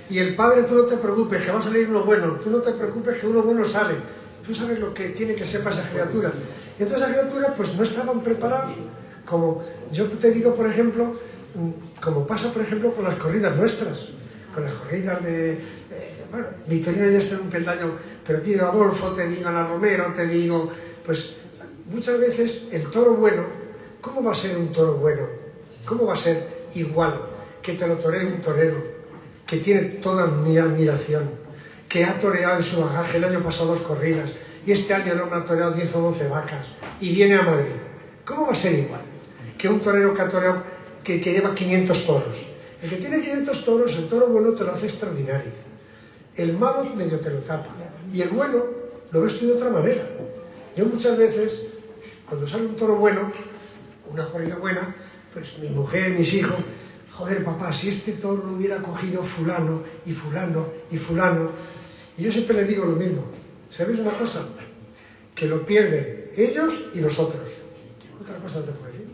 S3: Y el padre, tú no te preocupes, que va a salir uno bueno. Tú no te preocupes, que uno bueno sale. Tú sabes lo que tiene que ser para esa criatura. Y entonces esa criatura, pues no estaban preparados. Como yo te digo, por ejemplo, como pasa, por ejemplo, con las corridas nuestras. Con las corridas de... bueno, Victorino ya está en un peldaño, pero te digo Adolfo, te digo Ana Romero, te digo... Pues muchas veces el toro bueno, ¿cómo va a ser un toro bueno? ¿Cómo va a ser igual que te lo toree un torero que tiene toda mi admiración, que ha toreado en su bagaje el año pasado 2 corridas y este año no me ha toreado 10 o 12 vacas y viene a Madrid? ¿Cómo va a ser igual que un torero que ha toreado, que lleva 500 toros? El que tiene 500 toros, el toro bueno te lo hace extraordinario. El malo medio te lo tapa y el bueno lo ves tú de otra manera. Yo muchas veces, cuando sale un toro bueno, una corrida buena, pues mi mujer, mis hijos, joder papá, si este toro lo hubiera cogido fulano y fulano y fulano. Y yo siempre les digo lo mismo. ¿Sabéis una cosa? Que lo pierden ellos y los otros. Otra cosa te puedo decir.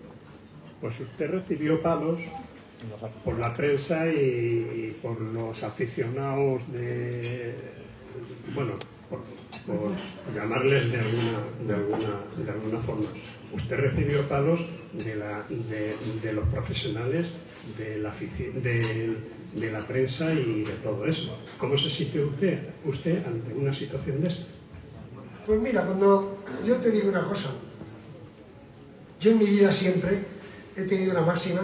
S5: Pues usted recibió palos por la prensa y por los aficionados de... bueno, por llamarles de alguna forma. Usted recibió palos de los profesionales, de la prensa y de todo eso. ¿Cómo se sintió usted ante una situación de esta?
S3: Pues mira, cuando yo te digo una cosa, yo en mi vida siempre he tenido una máxima,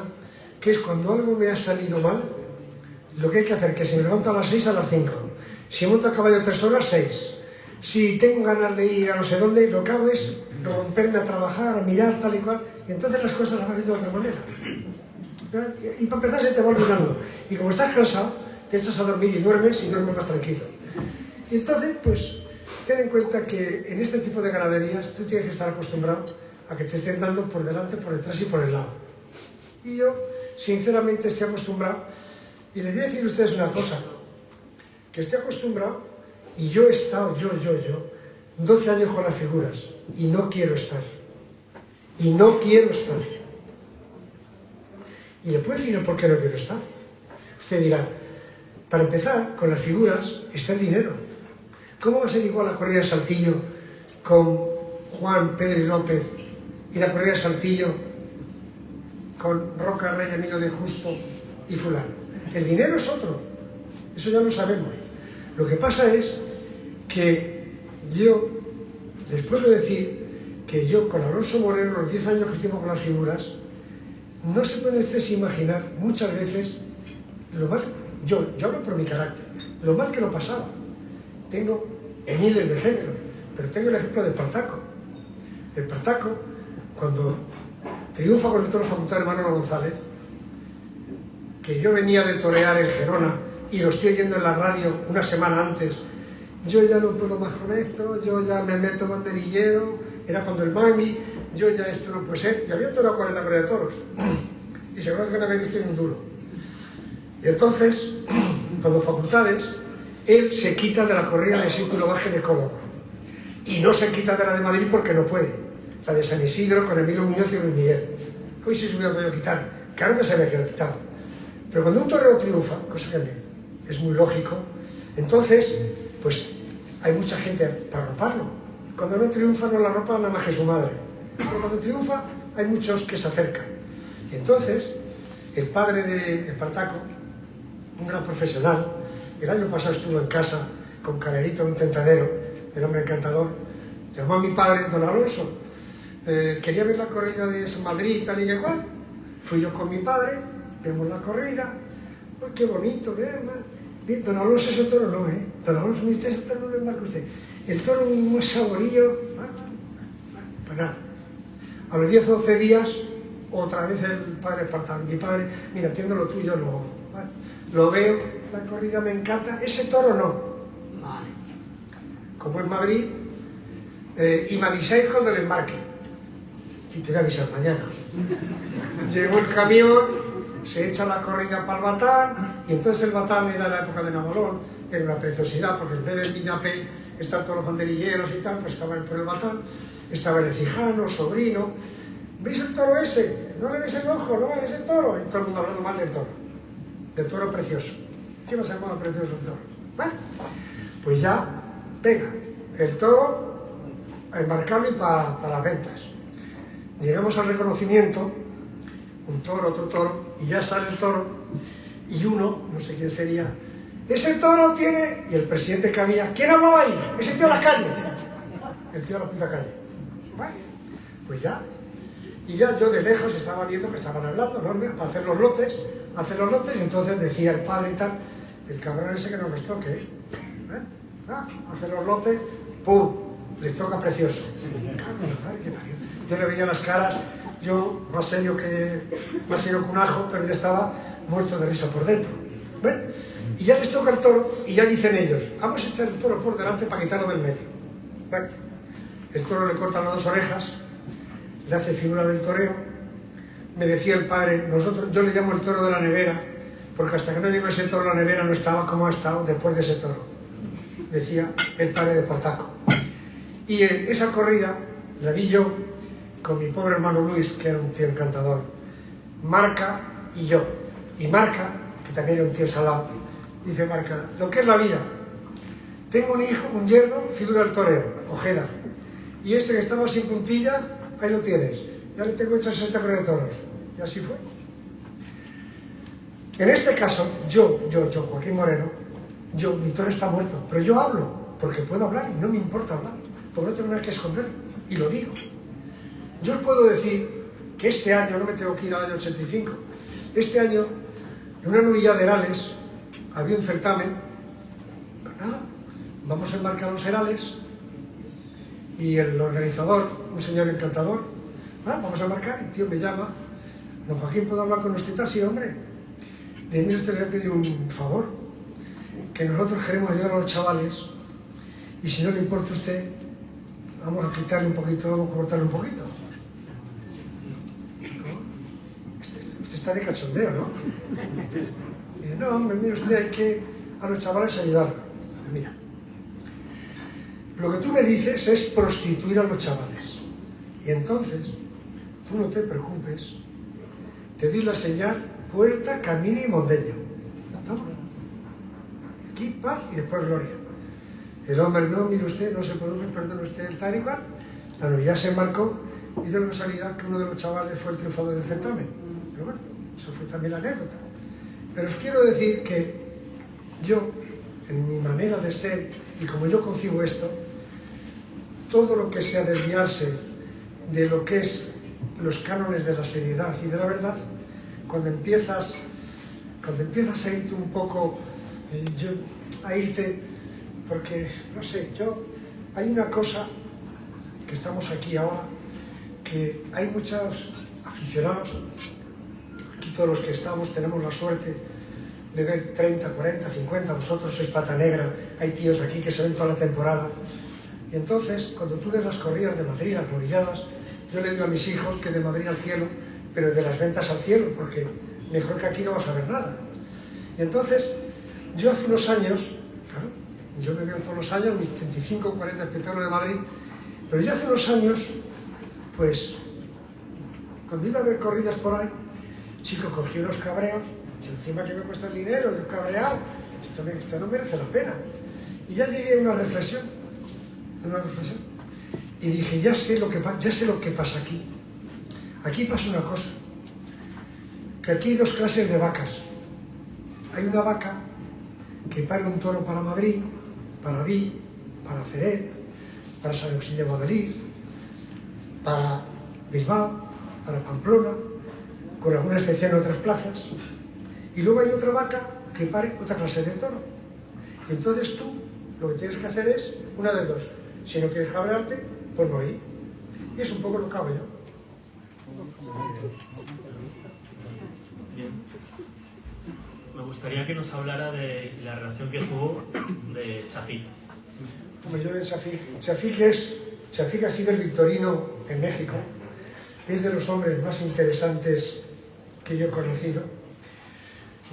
S3: que es cuando algo me ha salido mal, lo que hay que hacer, que si me levanto a las 6, a las 5, si monto a caballo 3 horas, 6, si tengo ganas de ir a no sé dónde, lo que hago es romperme a trabajar, a mirar tal y cual, y entonces las cosas las van viendo de otra manera. Y para empezar se te va olvidando, y como estás cansado, te echas a dormir y duermes más tranquilo. Y entonces, pues, ten en cuenta que en este tipo de ganaderías tú tienes que estar acostumbrado a que te estén dando por delante, por detrás y por el lado. Y yo, sinceramente, estoy acostumbrado, y les voy a decir a ustedes una cosa, que estoy acostumbrado, y yo he estado, 12 años con las figuras, y no quiero estar. Y no quiero estar. Y le puedo decir el por qué no quiero estar. Usted dirá, para empezar, con las figuras está el dinero. ¿Cómo va a ser igual la corrida de Saltillo con Juan, Pedro y López y la corrida de Saltillo con Roca, Rey, Emilio de Justo y fulano? El dinero es otro, eso ya lo sabemos. Lo que pasa es que yo les puedo decir que yo con Alonso Moreno, los 10 años que estuve con las figuras, no se pueden ustedes imaginar muchas veces lo mal, yo hablo por mi carácter, lo mal que lo pasaba. Tengo miles de ejemplos, pero tengo el ejemplo de Espartaco. Espartaco, cuando triunfa con el toro facultad de Manolo González, que yo venía de torear en Gerona y lo estoy oyendo en la radio una semana antes, yo ya no puedo más con esto, yo ya me meto banderillero, era cuando el Mami, yo ya esto no puede ser, y había toreado 40 corridas de toros, y seguro que no había visto ni un duro. Y entonces, cuando facultades, él se quita de la corrida de Círculo Baje de Córdoba, y no se quita de la de Madrid porque no puede, la de San Isidro con Emilio Muñoz y Luis Miguel. Hoy sí se hubiera podido quitar, claro que se había quedado quitado. Pero cuando un torero triunfa, cosa que es muy lógico, entonces, pues hay mucha gente para arroparlo. Cuando no triunfa no la arropa nada más que su madre. Pero cuando triunfa hay muchos que se acercan. Y entonces, el padre de Espartaco, un gran profesional, el año pasado estuvo en casa con Calerito, un tentadero, el hombre encantador, llamó a mi padre, don Alonso, quería ver la corrida de San Madrid, tal y cual. Fui yo con mi padre, vemos la corrida, oh, qué bonito, bien, don Alonso ese toro no, don Alonso me dice, ese toro no le embarca usted, el toro muy saborío, pues nada. A los 10 o 12 días, otra vez el padre Espartaco, mi padre, mira, entiendo lo tuyo, lo veo, la corrida me encanta, ese toro no. Vale. Como en Madrid, y me avisáis cuando el embarque. Si te voy a avisar mañana. Llegó el camión, se echa la corrida para el Batán, y entonces el Batán era la época de Nabolón, era una preciosidad, porque en vez del Viñapé, estar todos los banderilleros y tal, pues estaban por el Batán. estaba el ecijano, sobrino. ¿Veis el toro ese? ¿No le veis el ojo? ¿No veis el toro? Y todo el mundo hablando mal del toro precioso. ¿Qué se llamaba precioso el toro? Bueno, pues ya, venga, el toro a embarcarlo y para las ventas. Llegamos al reconocimiento, un toro, otro toro, y ya sale el toro, y uno, no sé quién sería, ese toro tiene, y el presidente que había, ¿quién hablaba ahí? Ese tío de las calles, el tío de la puta calle. Bueno, pues ya, y ya yo de lejos estaba viendo que estaban hablando, ¿no? Para hacer los lotes, y entonces decía el padre y tal, el cabrón ese que no les toque, ¿eh? Hace los lotes, ¡pum!, les toca precioso. Yo le veía las caras, yo más serio que un ajo, pero yo estaba muerto de risa por dentro. ¿Ven? Y ya les toca el toro y ya dicen ellos, vamos a echar el toro por delante para quitarlo del medio. ¿Ven? El toro le corta las 2 orejas, le hace figura del toreo. Me decía el padre, yo le llamo el toro de la nevera, porque hasta que no llegó ese toro a la nevera no estaba como ha estado después de ese toro. Decía el padre de Portaco. Y esa corrida la vi yo con mi pobre hermano Luis, que era un tío encantador, Marca y yo. Y Marca, que también era un tío salado, dice Marca, lo que es la vida. Tengo un hijo, un yerno, figura del torero, Ojeda. Y este que estaba sin puntilla, ahí lo tienes. Ya le tengo hecho 60 correos de toros. Y así fue. En este caso, yo, Joaquín Moreno, mi toro está muerto, pero yo hablo, porque puedo hablar y no me importa hablar, porque no tengo nada que esconder, y lo digo. Yo os puedo decir que este año, no me tengo que ir al año 85, este año, en una novillada de Herales, había un certamen, nada, vamos a embarcar los Herales, y el organizador, un señor encantador, vamos a embarcar, y el tío me llama, don Joaquín, ¿puedo hablar con usted? Sí, hombre. De mí usted le voy a pedir un favor, que nosotros queremos ayudar a los chavales, y si no le importa a usted, vamos a quitarle un poquito, vamos a cortarle un poquito. Usted está de cachondeo, ¿no? Y dice, no, hombre, mire usted, hay que a los chavales ayudarlos. Mira, lo que tú me dices es prostituir a los chavales. Y entonces, tú no te preocupes, te di la señal puerta, camino y mondeño. ¿No? Aquí paz y después gloria. El hombre, no, mire usted, no se preocupe, perdone usted el tal y cual. La novillada se embarcó y de la casualidad que uno de los chavales fue el triunfador del certamen. Pero bueno, eso fue también la anécdota. Pero os quiero decir que yo, en mi manera de ser y como yo concibo esto, todo lo que sea desviarse de lo que es los cánones de la seriedad y de la verdad, cuando empiezas a irte un poco, porque, no sé, hay una cosa, que estamos aquí ahora, que hay muchos aficionados, aquí todos los que estamos tenemos la suerte de ver 30, 40, 50, vosotros sois pata negra, hay tíos aquí que se ven toda la temporada, y entonces, cuando tú ves las corridas de Madrid, las novilladas, yo le digo a mis hijos que de Madrid al cielo, pero de las ventas al cielo, porque mejor que aquí no vas a ver nada. Y entonces, yo hace unos años, claro, yo me veo todos los años, mis 35 o 40 espectáculos de Madrid, pero yo hace unos años, pues, cuando iba a ver corridas por ahí, chico, cogí unos cabreos, y encima que me cuesta el dinero, yo cabreado, esto no merece la pena. Y ya llegué a una reflexión, y dije, ya sé lo que pasa aquí. Aquí pasa una cosa, que aquí hay 2 clases de vacas. Hay una vaca que pare un toro para Madrid, para Vic, para Ceret, para San Agustín de Guadalix, para Bilbao, para Pamplona, con alguna excepción en otras plazas. Y luego hay otra vaca que pare otra clase de toro. Y entonces tú lo que tienes que hacer es una de 2. Si no quieres cabrearte, pues no ir. Y es un poco lo que hago yo.
S1: Bien. Me gustaría que nos hablara de la relación que tuvo de Chafik.
S3: Como yo de Chafik. Chafik ha sido el victorino en México. Es de los hombres más interesantes que yo he conocido.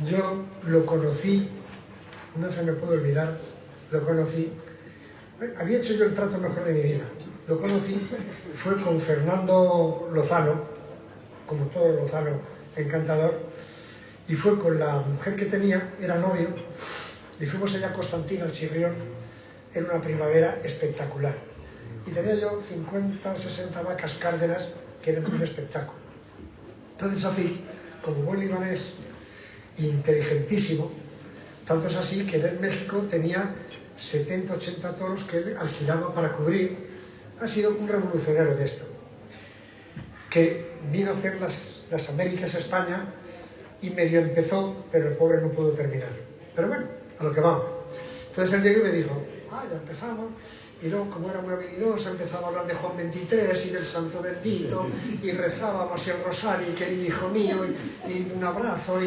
S3: Yo lo conocí, no se me puede olvidar, lo conocí. Había hecho yo el trato mejor de mi vida. lo conocí fue con Fernando Lozano, como todo Lozano, encantador, y fue con la mujer que tenía, era novio, y fuimos allá a Constantín, al Chirrión, en una primavera espectacular. Y tenía yo 50 o 60 vacas cárdenas, que eran un espectáculo. Entonces así, como buen libanés, inteligentísimo, tanto es así que él en México tenía 70, 80 toros que él alquilaba para cubrir. Ha sido un revolucionario de esto, que vino a hacer las Américas a España y medio empezó, pero el pobre no pudo terminar. Pero bueno, a lo que vamos. Entonces él llegó y me dijo, ya empezamos. Y luego, como era muy habilidoso, empezaba a hablar de Juan XXIII y del Santo Bendito, y rezábamos el rosario, y querido hijo mío, y un abrazo,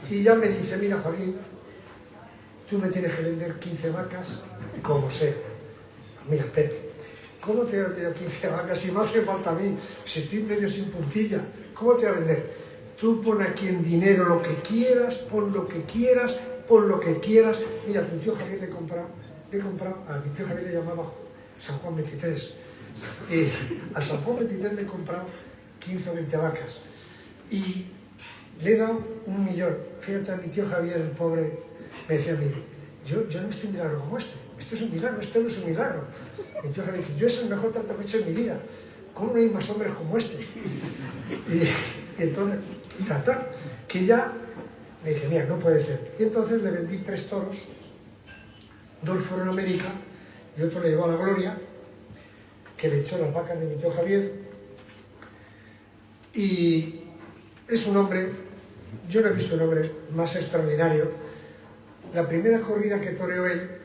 S3: y ya me dice, mira Joaquín, tú me tienes que vender 15 vacas como sea. Mira, Pepe, ¿cómo te voy a vender 15 vacas si no hace falta a mí? Si estoy medio sin puntilla, ¿cómo te voy a vender? Tú pon aquí en dinero lo que quieras, pon lo que quieras, pon lo que quieras. Mira, tu tío Javier le he comprado, a mi tío Javier le llamaba San Juan 23, y a San Juan 23 le he comprado 15 o 20 vacas, y le he dado 1 millón. Fíjate, a mi tío Javier, el pobre, me decía a mí, yo no he visto un milagro como este. Esto es un milagro, esto no es un milagro. Mi tío Javier dice, yo es el mejor trato que he hecho en mi vida. ¿Cómo no hay más hombres como este? Y entonces, que ya me dije, mira, no puede ser. Y entonces le vendí 3 toros, 2 fueron a América y otro le llevó a la Gloria, que le echó las vacas de mi tío Javier. Y es un hombre, yo no he visto un hombre más extraordinario. La primera corrida que toreó él,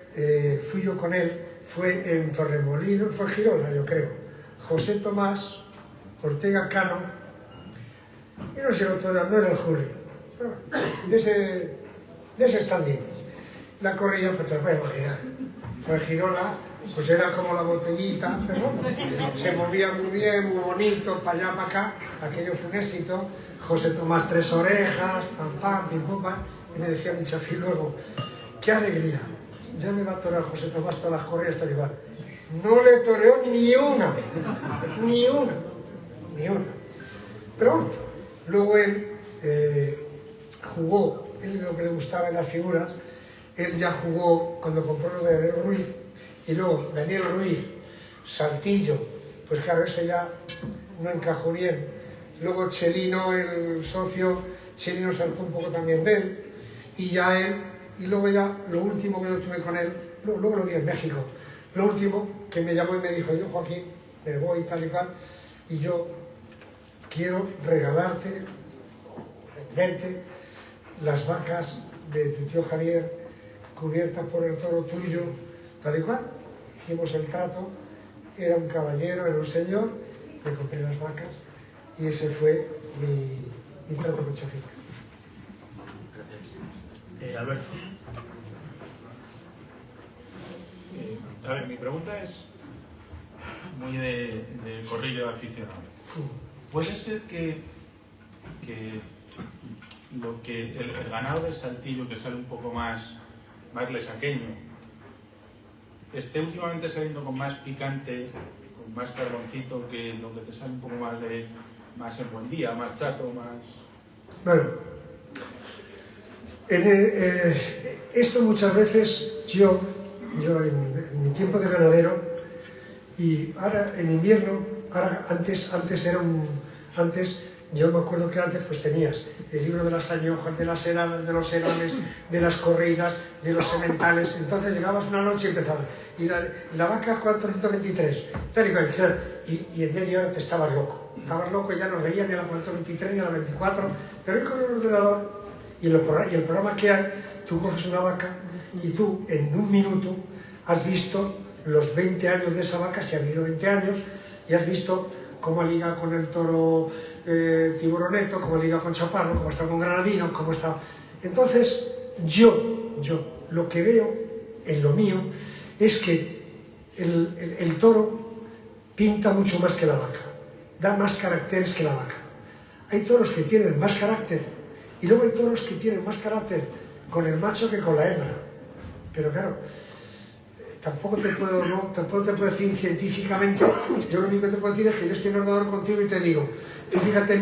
S3: fui yo con él, fue en Torremolinos, fue Girona, yo creo. José Tomás, Ortega Cano, y no sé el otro, no era el Julio, de ese standing. La corrida, pues te lo puedes imaginar. Fue Girona, pues era como la botellita, pero bueno, se movía muy bien, muy bonito, para allá, para acá. Aquello fue un éxito. José Tomás 3 orejas, pam, pam, pim, pum, pam. Y me decía mi chafi luego, qué alegría, ya me va a torear José Tomás todas las corridas tal igual. No le toreó ni una. Pero bueno, luego él jugó, él lo que le gustaba en las figuras, él ya jugó cuando compró lo de Daniel Ruiz, y luego Daniel Ruiz, Saltillo, pues claro, eso ya no encajó bien. Luego Chelino, el socio, Chelino se alzó un poco también de él, y ya él, y luego ya lo último que lo tuve con él, luego lo vi en México, lo último que me llamó y me dijo, yo Joaquín, me voy tal y cual, y yo quiero regalarte, venderte las vacas de tu tío Javier, cubiertas por el toro tuyo, tal y cual. Hicimos el trato, era un caballero, era un señor, le compré las vacas, y ese fue mi trato con Chafica.
S1: Gracias. Alberto.
S2: A ver, mi pregunta es muy de corrillo aficionado. ¿Puede ser que el ganado de Saltillo, que sale un poco más lesaqueño, esté últimamente saliendo con más picante, con más carboncito que lo que te sale un poco más en buen día, más chato, más...
S3: Bueno, esto muchas veces yo en mi tiempo de ganadero, y ahora en invierno, antes yo me acuerdo que antes pues tenías el libro de las añojas, de las heladas, de los helanes, de las corridas, de los sementales. Entonces llegabas una noche y empezabas, y la vaca 423, tal y cual, y en media hora te estabas loco y ya no veías ni a la 423 ni a la 24, pero hoy con el ordenador y el programa que hay, tú coges una vaca y tú en un minuto has visto los 20 años de esa vaca, si ha habido 20 años, y has visto cómo liga con el toro Tiburoneto, cómo liga con Chaparro, cómo está con Granadino, cómo está... Entonces, yo lo que veo en lo mío es que el toro pinta mucho más que la vaca, da más caracteres que la vaca. Hay toros que tienen más carácter y luego hay toros que tienen más carácter con el macho que con la hembra. Pero claro, tampoco te puedo decir científicamente. Yo lo único que te puedo decir es que yo estoy en ordenador contigo y te digo, tú fíjate,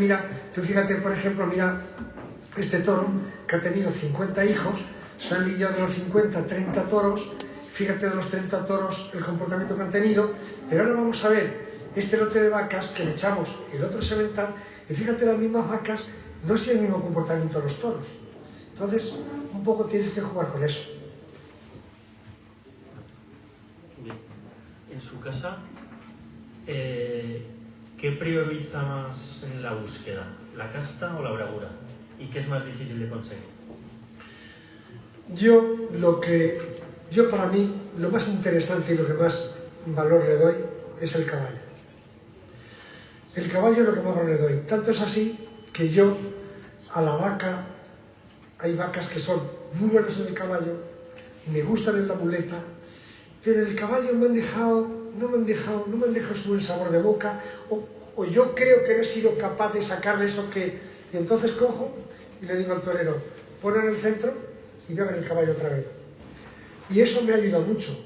S3: por ejemplo, mira este toro que ha tenido 50 hijos, se han lidiado de los 50 30 toros, fíjate de los 30 toros el comportamiento que han tenido, pero ahora vamos a ver este lote de vacas que le echamos el otro semental y fíjate las mismas vacas, no es el mismo comportamiento de los toros. Entonces, un poco tienes que jugar con eso.
S1: Bien. En su casa, ¿qué prioriza más en la búsqueda? ¿La casta o la bravura? ¿Y qué es más difícil de conseguir?
S3: Yo para mí, lo más interesante y lo que más valor le doy es el caballo. El caballo es lo que más valor le doy. Tanto es así que yo a la vaca, hay vacas que son muy buenas en el caballo, me gustan en la muleta, pero el caballo no me han dejado su buen sabor de boca, o yo creo que no he sido capaz de sacarle eso que... Y entonces cojo y le digo al torero, ponlo en el centro y voy a ver el caballo otra vez. Y eso me ha ayudado mucho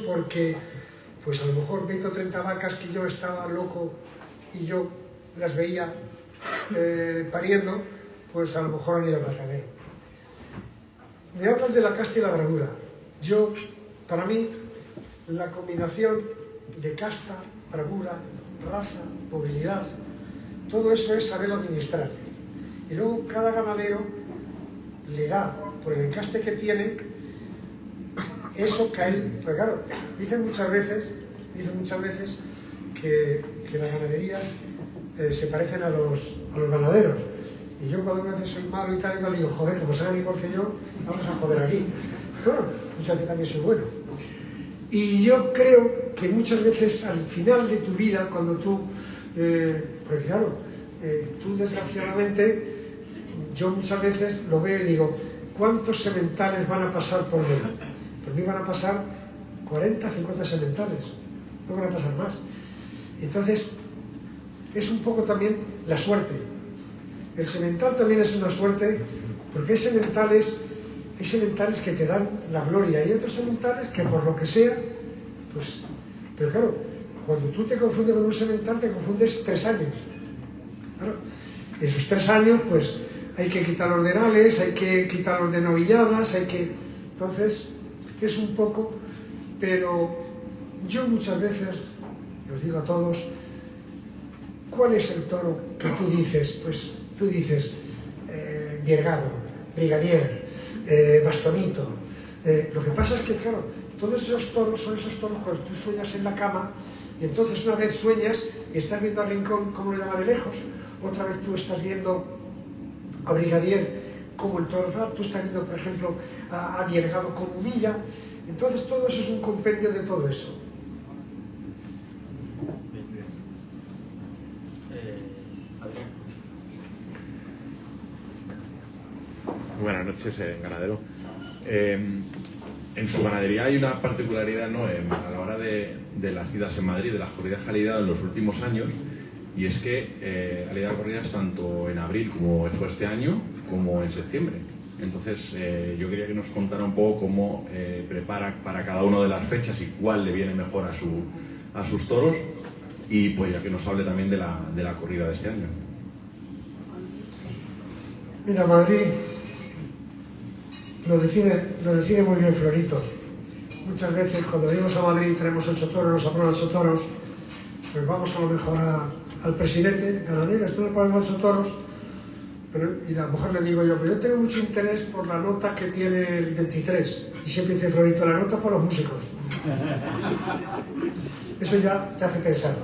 S3: porque pues a lo mejor 20 o 30 vacas que yo estaba loco y yo las veía pariendo, pues a lo mejor han ido al matadero. Me hablas de la casta y la bravura. Para mí, la combinación de casta, bravura, raza, movilidad, todo eso es saberlo administrar. Y luego cada ganadero le da, por el encaste que tiene, eso que a él... Pero claro, dicen muchas veces que las ganaderías se parecen a los ganaderos. Y yo cuando me dicen soy malo y tal, digo, joder, como sean igual que yo, vamos a joder aquí. Claro, muchas veces también soy bueno. Y yo creo que muchas veces al final de tu vida, cuando tú... porque claro, tú desgraciadamente, yo muchas veces lo veo y digo, ¿cuántos sementales van a pasar por mí? Por mí van a pasar 40, 50 sementales, no van a pasar más. Entonces, es un poco también la suerte. El semental también es una suerte, porque hay sementales que te dan la gloria, y otros sementales que por lo que sea, pues... Pero claro, cuando tú te confundes con un semental, te confundes 3 años. Claro, esos 3 años, pues, hay que quitar los denales, hay que quitar los de novilladas, Entonces, es un poco... Pero yo muchas veces, os digo a todos, ¿cuál es el toro que tú dices? Pues tú dices, Viergado, Brigadier, Bastonito. Lo que pasa es que, claro, todos esos toros son esos toros que tú sueñas en la cama, y entonces una vez sueñas y estás viendo al rincón como lo llama de lejos, otra vez tú estás viendo a Brigadier como el toro, tú estás viendo, por ejemplo, a Viergado como humilla. Entonces todo eso es un compendio de todo eso.
S1: Adrián.
S6: Buenas noches, ganadero. En su ganadería hay una particularidad, ¿no?, a la hora de las citas en Madrid, de las corridas que ha lidiado en los últimos años, y es que ha lidiado corridas tanto en abril, como fue este año, como en septiembre. Entonces, yo quería que nos contara un poco cómo prepara para cada una de las fechas y cuál le viene mejor a sus toros, y pues ya que nos hable también de la corrida de este año.
S3: Mira, Madrid lo define muy bien Florito. Muchas veces cuando venimos a Madrid traemos 8 toros, nos aprueban 8 toros, pues vamos a lo mejor al presidente, ganadero, esto nos ponen 8 toros, y a la mujer le digo yo, pero yo tengo mucho interés por la nota que tiene el 23, y siempre dice Florito, la nota por los músicos. Eso ya te hace pensar.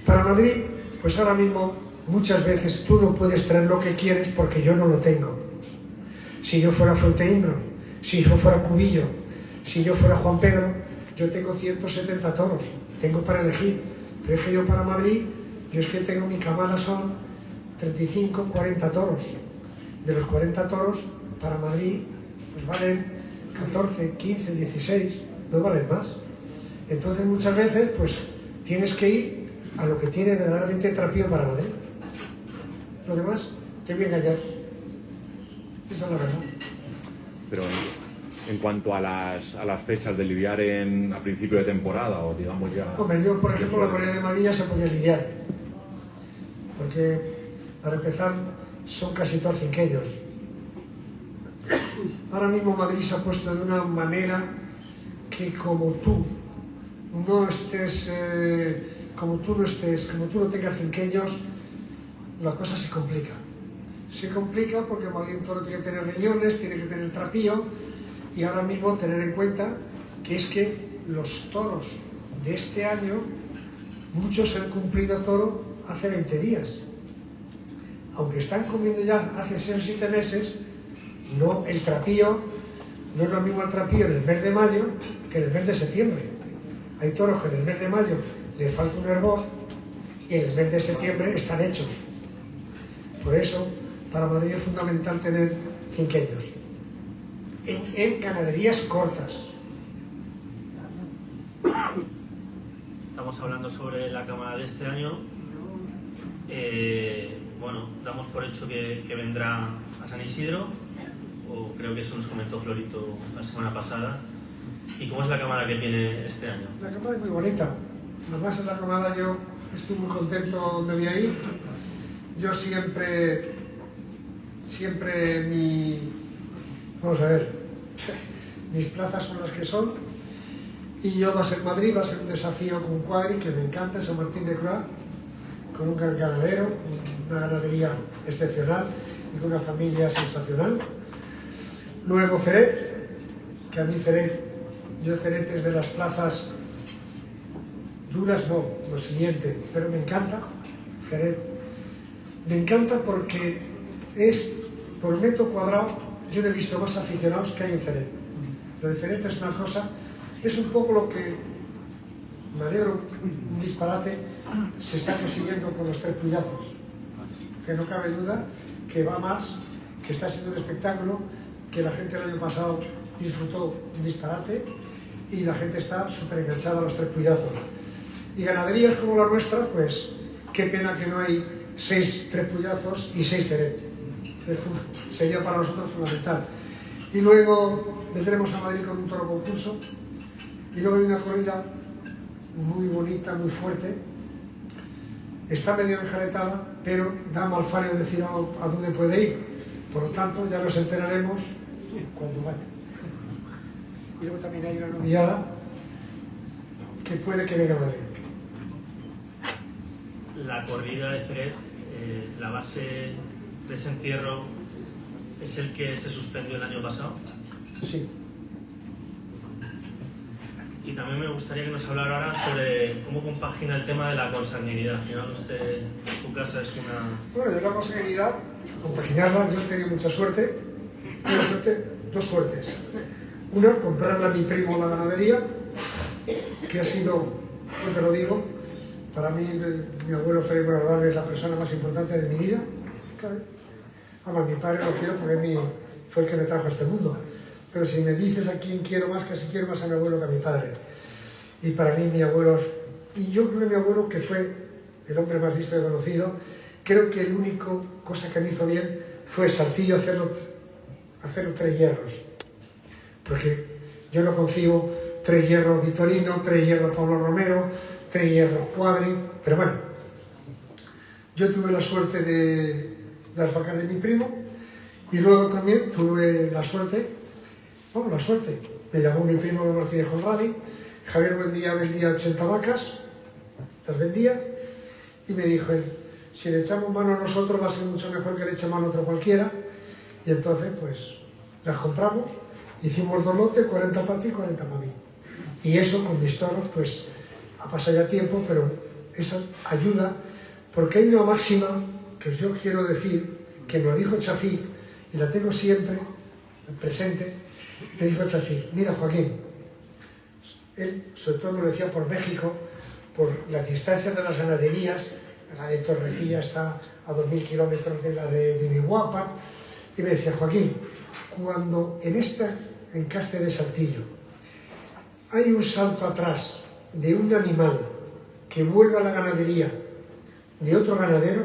S3: Para Madrid, pues ahora mismo muchas veces tú no puedes traer lo que quieres porque yo no lo tengo. Si yo fuera Fuente Imbro, si yo fuera Cubillo, si yo fuera Juan Pedro, yo tengo 170 toros, tengo para elegir. Pero es que yo para Madrid, yo es que tengo mi cámara son 35, 40 toros. De los 40 toros, para Madrid, pues valen 14, 15, 16, no valen más. Entonces muchas veces, pues tienes que ir a lo que tiene verdaderamente trapío para Madrid. Lo demás, te voy a engañar. Esa es la verdad.
S6: Pero en cuanto a las fechas de lidiar a principio de temporada o digamos ya...
S3: Hombre, yo por ejemplo la corrida de Madrid ya se podía lidiar, porque para empezar son casi todos cinqueños. Ahora mismo Madrid se ha puesto de una manera que como tú no tengas cinqueños, la cosa se complica. Se complica porque Madrid un toro tiene que tener riñones, tiene que tener trapío, y ahora mismo tener en cuenta que es que los toros de este año, muchos han cumplido toro hace 20 días. Aunque están comiendo ya hace 6 o 7 meses, no, el trapío no es lo mismo el trapío en el mes de mayo que en el mes de septiembre. Hay toros que en el mes de mayo les falta un hervor y en el mes de septiembre están hechos. Por eso, para Madrid es fundamental tener cinqueños en ganaderías cortas.
S1: Estamos hablando sobre la cámara de este año. Bueno, damos por hecho que vendrá a San Isidro, o creo que eso nos comentó Florito la semana pasada. ¿Y cómo es la cámara que tiene este año?
S3: La cámara es muy bonita. Además en la cámara yo estoy muy contento donde voy a ir. Yo siempre vamos a ver, mis plazas son las que son, y yo va a ser Madrid, va a ser un desafío con Cuadri, que me encanta, San Martín de Croix, con un gran ganadero, una ganadería excepcional y con una familia sensacional. Luego Ceret, que a mí Ceret es de las plazas duras, no, lo siguiente, pero me encanta Ceret. Me encanta porque es, por metro cuadrado, yo no he visto más aficionados que hay en Ceret. Lo de Ceret es una cosa, es un poco lo que, me alegro, un disparate, se está consiguiendo con los 3 puyazos. Que no cabe duda que va más, que está siendo un espectáculo, que la gente el año pasado disfrutó un disparate y la gente está súper enganchada a los 3 puyazos. Y ganaderías como la nuestra, pues qué pena que no hay 6 3 puyazos y 6 Ceret. Sería para nosotros fundamental. Y luego vendremos a Madrid con un toro concurso, y luego hay una corrida muy bonita, muy fuerte. Está medio enjaretada, pero da mal fallo decir a dónde puede ir. Por lo tanto, ya nos enteraremos cuando vaya. Y luego también hay una novillada que puede que venga a Madrid.
S1: La corrida de Ceret, la base de ese encierro es el que se suspendió el año pasado.
S3: Sí.
S1: Y también me gustaría que nos hablara ahora sobre cómo compagina el tema de la consanguinidad. Al final usted, su casa es una...
S3: Bueno, yo la consanguinidad, compaginarla, yo he tenido mucha suerte. Dos suertes. Una, comprarla a mi primo la ganadería, que ha sido, siempre lo digo, para mí mi abuelo Félix Guardal es la persona más importante de mi vida. Además, mi padre lo quiero porque fue el que me trajo a este mundo. Pero si me dices a quién quiero más, casi quiero más a mi abuelo que a mi padre. Y para mí mi abuelo, y yo creo que mi abuelo, que fue el hombre más listo y conocido, creo que la única cosa que me hizo bien fue Saltillo hacerlo 3 hierros. Porque yo no concibo 3 hierros Vitorino, 3 hierros Pablo Romero, 3 hierros Cuadri, pero bueno, yo tuve la suerte de las vacas de mi primo, y luego también tuve la suerte, me llamó mi primo Martínez Conradi, Javier vendía 80 vacas, las vendía, y me dijo él, si le echamos mano a nosotros va a ser mucho mejor que le eche mano a otro cualquiera, y entonces pues las compramos, hicimos 2 lotes, 40 para ti y 40 para mí. Y eso con mis toros pues ha pasado ya tiempo, pero eso ayuda, porque hay una máxima que yo quiero decir, que me lo dijo Chafí, y la tengo siempre presente. Me dijo Chafí, mira Joaquín, él sobre todo me lo decía por México, por las distancias de las ganaderías, la de Torrecilla está a 2000 kilómetros de la de Vivihuapa, y me decía, Joaquín, cuando en este encaste de Saltillo hay un salto atrás de un animal que vuelve a la ganadería de otro ganadero,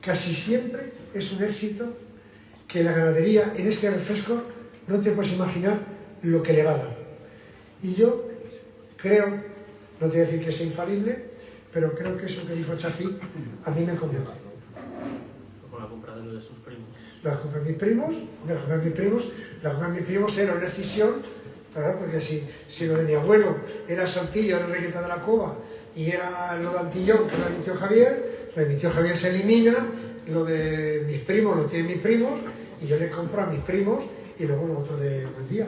S3: casi siempre es un éxito que la ganadería en ese refresco no te puedes imaginar lo que le va a dar. Y yo creo, no te voy a decir que sea infalible, pero creo que eso que dijo Chafí a mí me convence.
S1: Con la compra de sus primos.
S3: La compré mis primos, era una decisión, claro, porque si lo de mi abuelo era Saltillo, era Requeta de la Cova, y era lo de Antillón, que era mi tío Javier, lo de mi tío Javier se elimina, lo de mis primos lo tienen mis primos, y yo le compro a mis primos, y luego lo otro de Buen Día.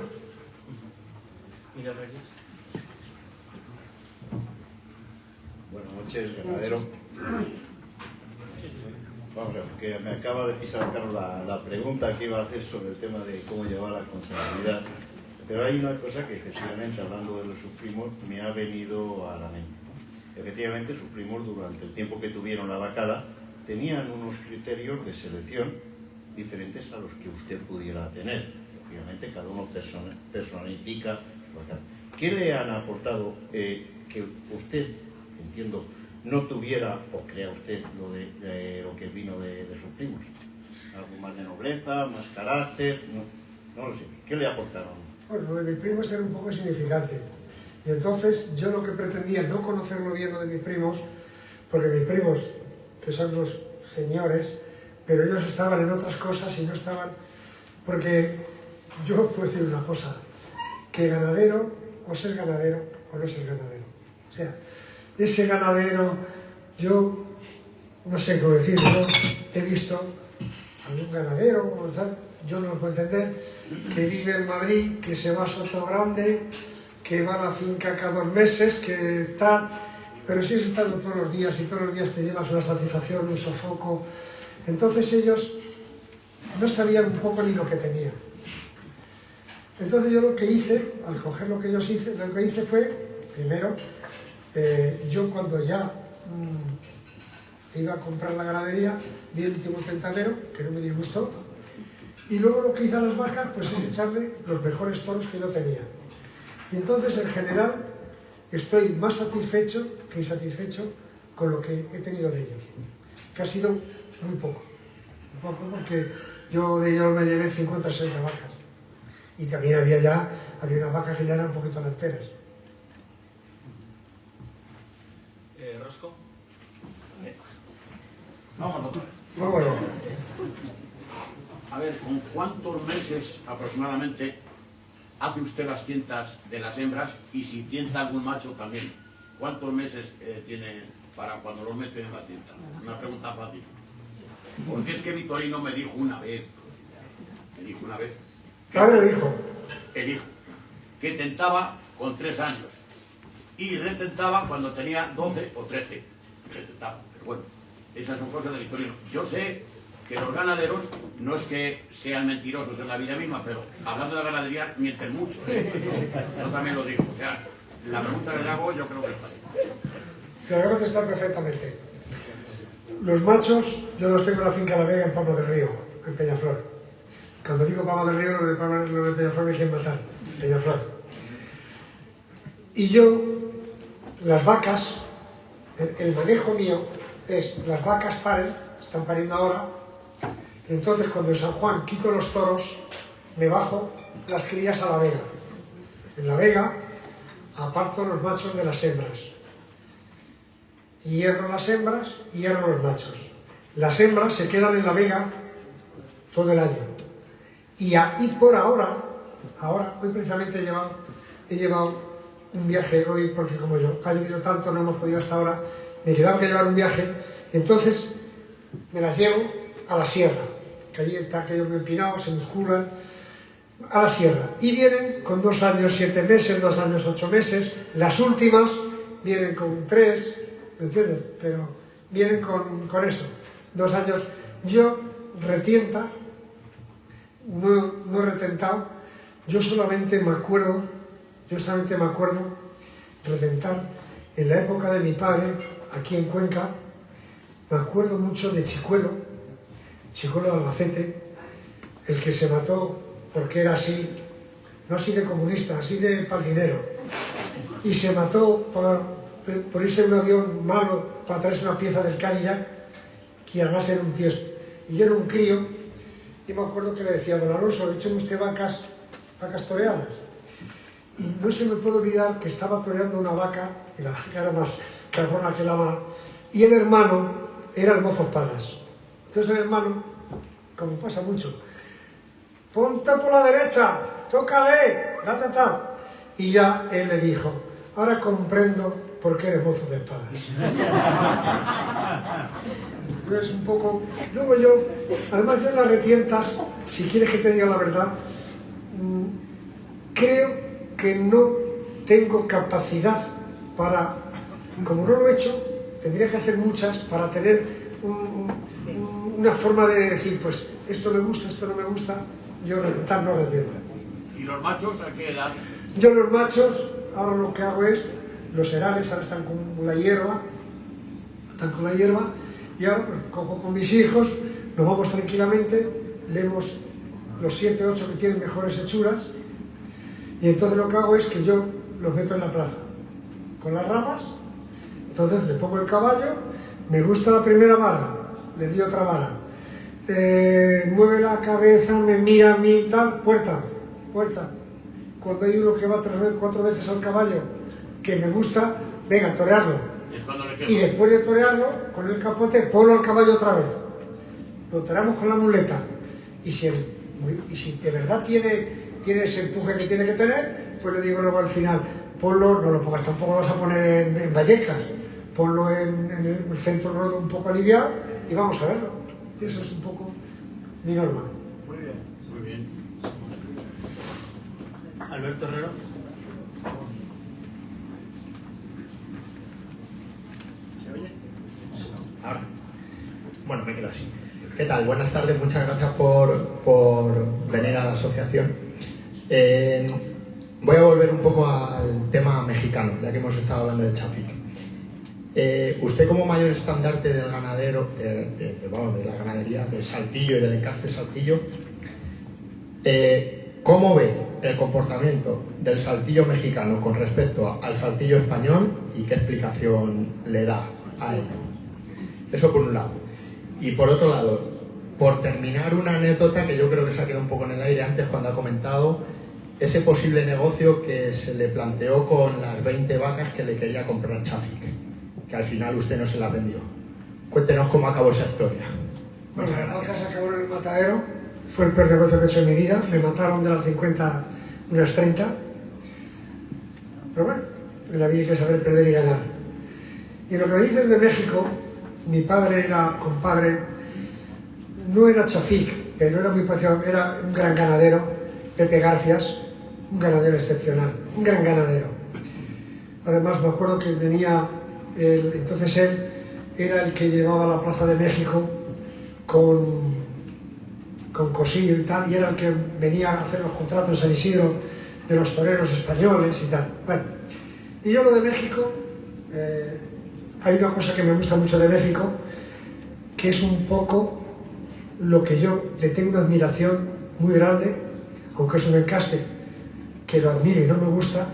S1: Miguel Reyes.
S7: Buenas noches, ganadero. Vamos a ver, que me acaba de pisar Carlos la pregunta que iba a hacer sobre el tema de cómo llevar la contabilidad. Pero hay una cosa que, efectivamente, hablando de sus primos, me ha venido a la mente. Efectivamente, sus primos, durante el tiempo que tuvieron la vacada, tenían unos criterios de selección diferentes a los que usted pudiera tener. Obviamente, cada uno personifica su vacada. ¿Qué le han aportado que usted, entiendo, no tuviera, o crea usted, lo que vino de sus primos? ¿Algo más de nobleza, más carácter? No lo sé. ¿Qué le aportaron?
S3: Bueno, lo de mis primos era un poco insignificante. Y entonces yo lo que pretendía, no conocerlo bien lo de mis primos, porque mis primos, que son los señores, pero ellos estaban en otras cosas y no estaban... Porque yo puedo decir una cosa, que ganadero, o se es ganadero o no se es ganadero. O sea, ese ganadero, yo no sé cómo decir, yo he visto algún ganadero, o sea, yo no lo puedo entender, que vive en Madrid, que se va a Sotogrande, que va a la finca cada 2 meses, que tal, pero si has estado todos los días y todos los días te llevas una satisfacción, un sofoco. Entonces ellos no sabían un poco ni lo que tenían. Entonces yo lo que hice, al coger lo que ellos hice, lo que hice fue, primero, yo cuando ya iba a comprar la ganadería, vi el último tentadero, que no me disgustó, y luego lo que hice a las vacas, pues es echarle los mejores toros que yo tenía. Y entonces, en general, estoy más satisfecho que insatisfecho con lo que he tenido de ellos, que ha sido muy poco. Muy poco, porque yo de ellos me llevé 50 o 60 vacas. Y también había unas vacas que ya eran un poquito arteras.
S1: Rosco.
S4: Vamos otra vez.
S3: Bueno,
S4: A ver, ¿con cuántos meses aproximadamente hace usted las tientas de las hembras? Y si tienta algún macho también, ¿cuántos meses tiene para cuando los meten en la tienta? Una pregunta fácil. Porque es que Vitorino me dijo una vez,
S3: claro, el hijo.
S4: el hijo, que tentaba con 3 años y retentaba cuando tenía 12 o 13. Retentaba, pero bueno, esas son cosas de Vitorino. Yo sé que los ganaderos no es que sean mentirosos en la vida misma, pero hablando de ganadería mienten mucho. Yo también lo digo. O sea, la pregunta que le hago yo creo que está bien.
S3: Se la voy a contestar perfectamente. Los machos, yo los tengo en la finca La Vega en Palma del Río, en Peñaflor. Cuando digo Palma del Río, lo de Peñaflor me quieren matar. Peñaflor. Y yo, las vacas, el manejo mío es, las vacas paren, están pariendo ahora, y entonces cuando en San Juan quito los toros, me bajo las crías a La Vega. En La Vega aparto los machos de las hembras. Hierro las hembras y hierro los machos. Las hembras se quedan en La Vega todo el año. Y por ahora, hoy precisamente he llevado un viaje hoy, porque como yo ha llovido tanto, no hemos podido hasta ahora, me quedaba que llevar un viaje, entonces me las llevo a la sierra, que allí está aquello muy empinado, se musculan, a la sierra. Y vienen con 2 años 7 meses, 2 años 8 meses, las últimas vienen con 3, ¿me entiendes? Pero vienen con eso, 2 años. Yo retienta, no he retentado, yo solamente me acuerdo retentar en la época de mi padre, aquí en Cuenca. Me acuerdo mucho de Chicuelo de Albacete, el que se mató porque era así, no así de comunista, así de paldinero, y se mató por irse en un avión malo para traerse una pieza del Cadillac, que además era un tiesto. Y yo era un crío, y me acuerdo que le decía: don Alonso, écheme usted vacas toreadas. y no se me puede olvidar que estaba toreando una vaca, y la vaca era más cabrona que la mar, y el hermano era el mozo espadas. Entonces el hermano, como pasa mucho, ponte por la derecha, tócale, tal. Y ya él le dijo, ahora comprendo por qué eres mozo de espadas. Es un poco... Luego yo, además yo en las retientas, si quieres que te diga la verdad, creo que no tengo capacidad para, como no lo he hecho, tendría que hacer muchas para tener una forma de decir, pues esto me gusta, esto no me gusta, yo retentar no retienta.
S4: ¿Y los machos a qué edad?
S3: Yo los machos, ahora lo que hago es, los herales ahora están con la hierba, y ahora pues, cojo con mis hijos, nos vamos tranquilamente, leemos los 7, 8 que tienen mejores hechuras, y entonces lo que hago es que yo los meto en la plaza, con las ramas, entonces le pongo el caballo, me gusta la primera vara, le di otra vara, mueve la cabeza, me mira a mí, tal, puerta. Cuando hay uno que va 3 veces, 4 veces al caballo, que me gusta, venga, torearlo.
S4: Es cuando le quedo.
S3: Y después de torearlo, con el capote, ponlo al caballo otra vez. Lo toreamos con la muleta. Y si de verdad tiene ese empuje que tiene que tener, pues le digo luego al final, ponlo, no lo pongas, tampoco lo vas a poner en Vallecas, ponlo en el centro ruedo un poco aliviado y vamos a verlo. Eso es un poco mi norma.
S4: Muy bien.
S1: Alberto Herrero.
S8: ¿Se oye? Ahora. Bueno, me quedo así. ¿Qué tal? Buenas tardes, muchas gracias por venir a la asociación. Voy a volver un poco al tema mexicano, ya que hemos estado hablando del Chafik. Usted, como mayor estandarte del ganadero, de la ganadería, del Saltillo y del encaste Saltillo, ¿cómo ve el comportamiento del saltillo mexicano con respecto al saltillo español y qué explicación le da a ello? Eso por un lado. Y por otro lado, por terminar, una anécdota que yo creo que se ha quedado un poco en el aire antes cuando ha comentado ese posible negocio que se le planteó con las 20 vacas que le quería comprar Chafik, que al final usted no se las vendió. Cuéntenos cómo acabó esa historia.
S3: Bueno, las vacas acabaron en el matadero, fue el peor negocio que he hecho en mi vida, me mataron de las 50 unas 30, pero bueno, en la vida hay que saber perder y ganar. Y lo que me dices de México, mi padre era compadre, no era Chafik, pero era muy parecido, era un gran ganadero, Pepe Garcias, un ganadero excepcional, un gran ganadero. Además me acuerdo que venía, entonces él era el que llevaba la Plaza de México con Cosillo y tal, y era el que venía a hacer los contratos en San Isidro de los toreros españoles y tal. Bueno, y yo lo de México, hay una cosa que me gusta mucho de México, que es un poco lo que yo le tengo una admiración muy grande, aunque es un encaste que lo admiro y no me gusta,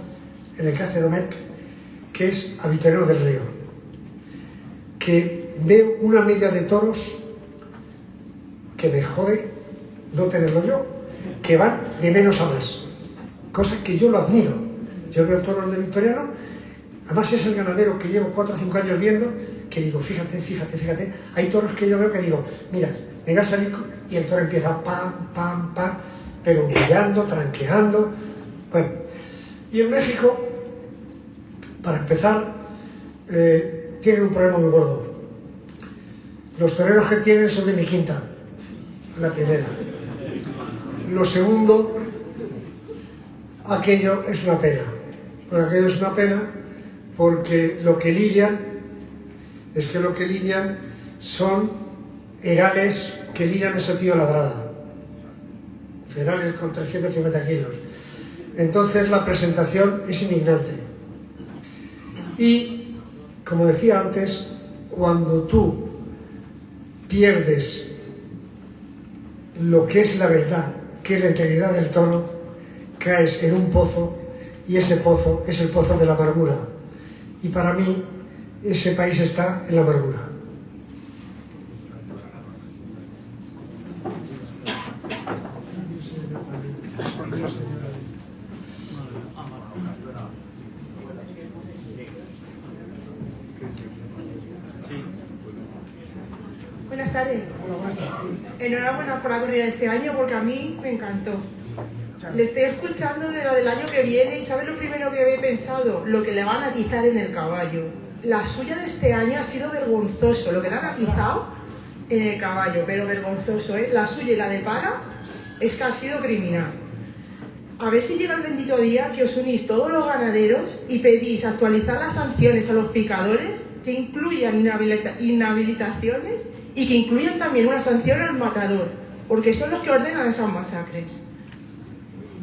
S3: el encaste de Domecq, que es a Viterbo del Río, que veo una media de toros que me jode no tenerlo yo, que van de menos a más, cosa que yo lo admiro. Yo veo toros de Victoriano, además es el ganadero que llevo 4 o 5 años viendo, que digo, fíjate, hay toros que yo veo que digo, mira, venga a salir y el toro empieza pam, pero brillando, tranqueando. Bueno, y en México, para empezar, tienen un problema muy gordo. Los toreros que tienen son de mi quinta, la primera. Lo segundo, aquello es una pena. Porque aquello es una pena porque lo que lidian son herales que lidian ese tío ladrada. Herales con 350 kilos. Entonces la presentación es indignante. Y, como decía antes, cuando tú pierdes lo que es la verdad, que es la integridad del toro, caes en un pozo, y ese pozo es el pozo de la amargura. Y para mí, ese país está en la amargura.
S9: buenas tardes.
S3: Hola, buenas tardes.
S9: Enhorabuena por la corrida de este año porque a mí me encantó. Le estoy escuchando de lo del año que viene y ¿sabe lo primero que había pensado? Lo que le van a atizar en el caballo. La suya de este año ha sido vergonzoso, lo que le han atizado en el caballo, pero vergonzoso, ¿eh? La suya y la de Para es que ha sido criminal. A ver si llega el bendito día que os unís todos los ganaderos y pedís actualizar las sanciones a los picadores, que incluyan inhabilitaciones y que incluyan también una sanción al matador, porque son los que ordenan esas masacres.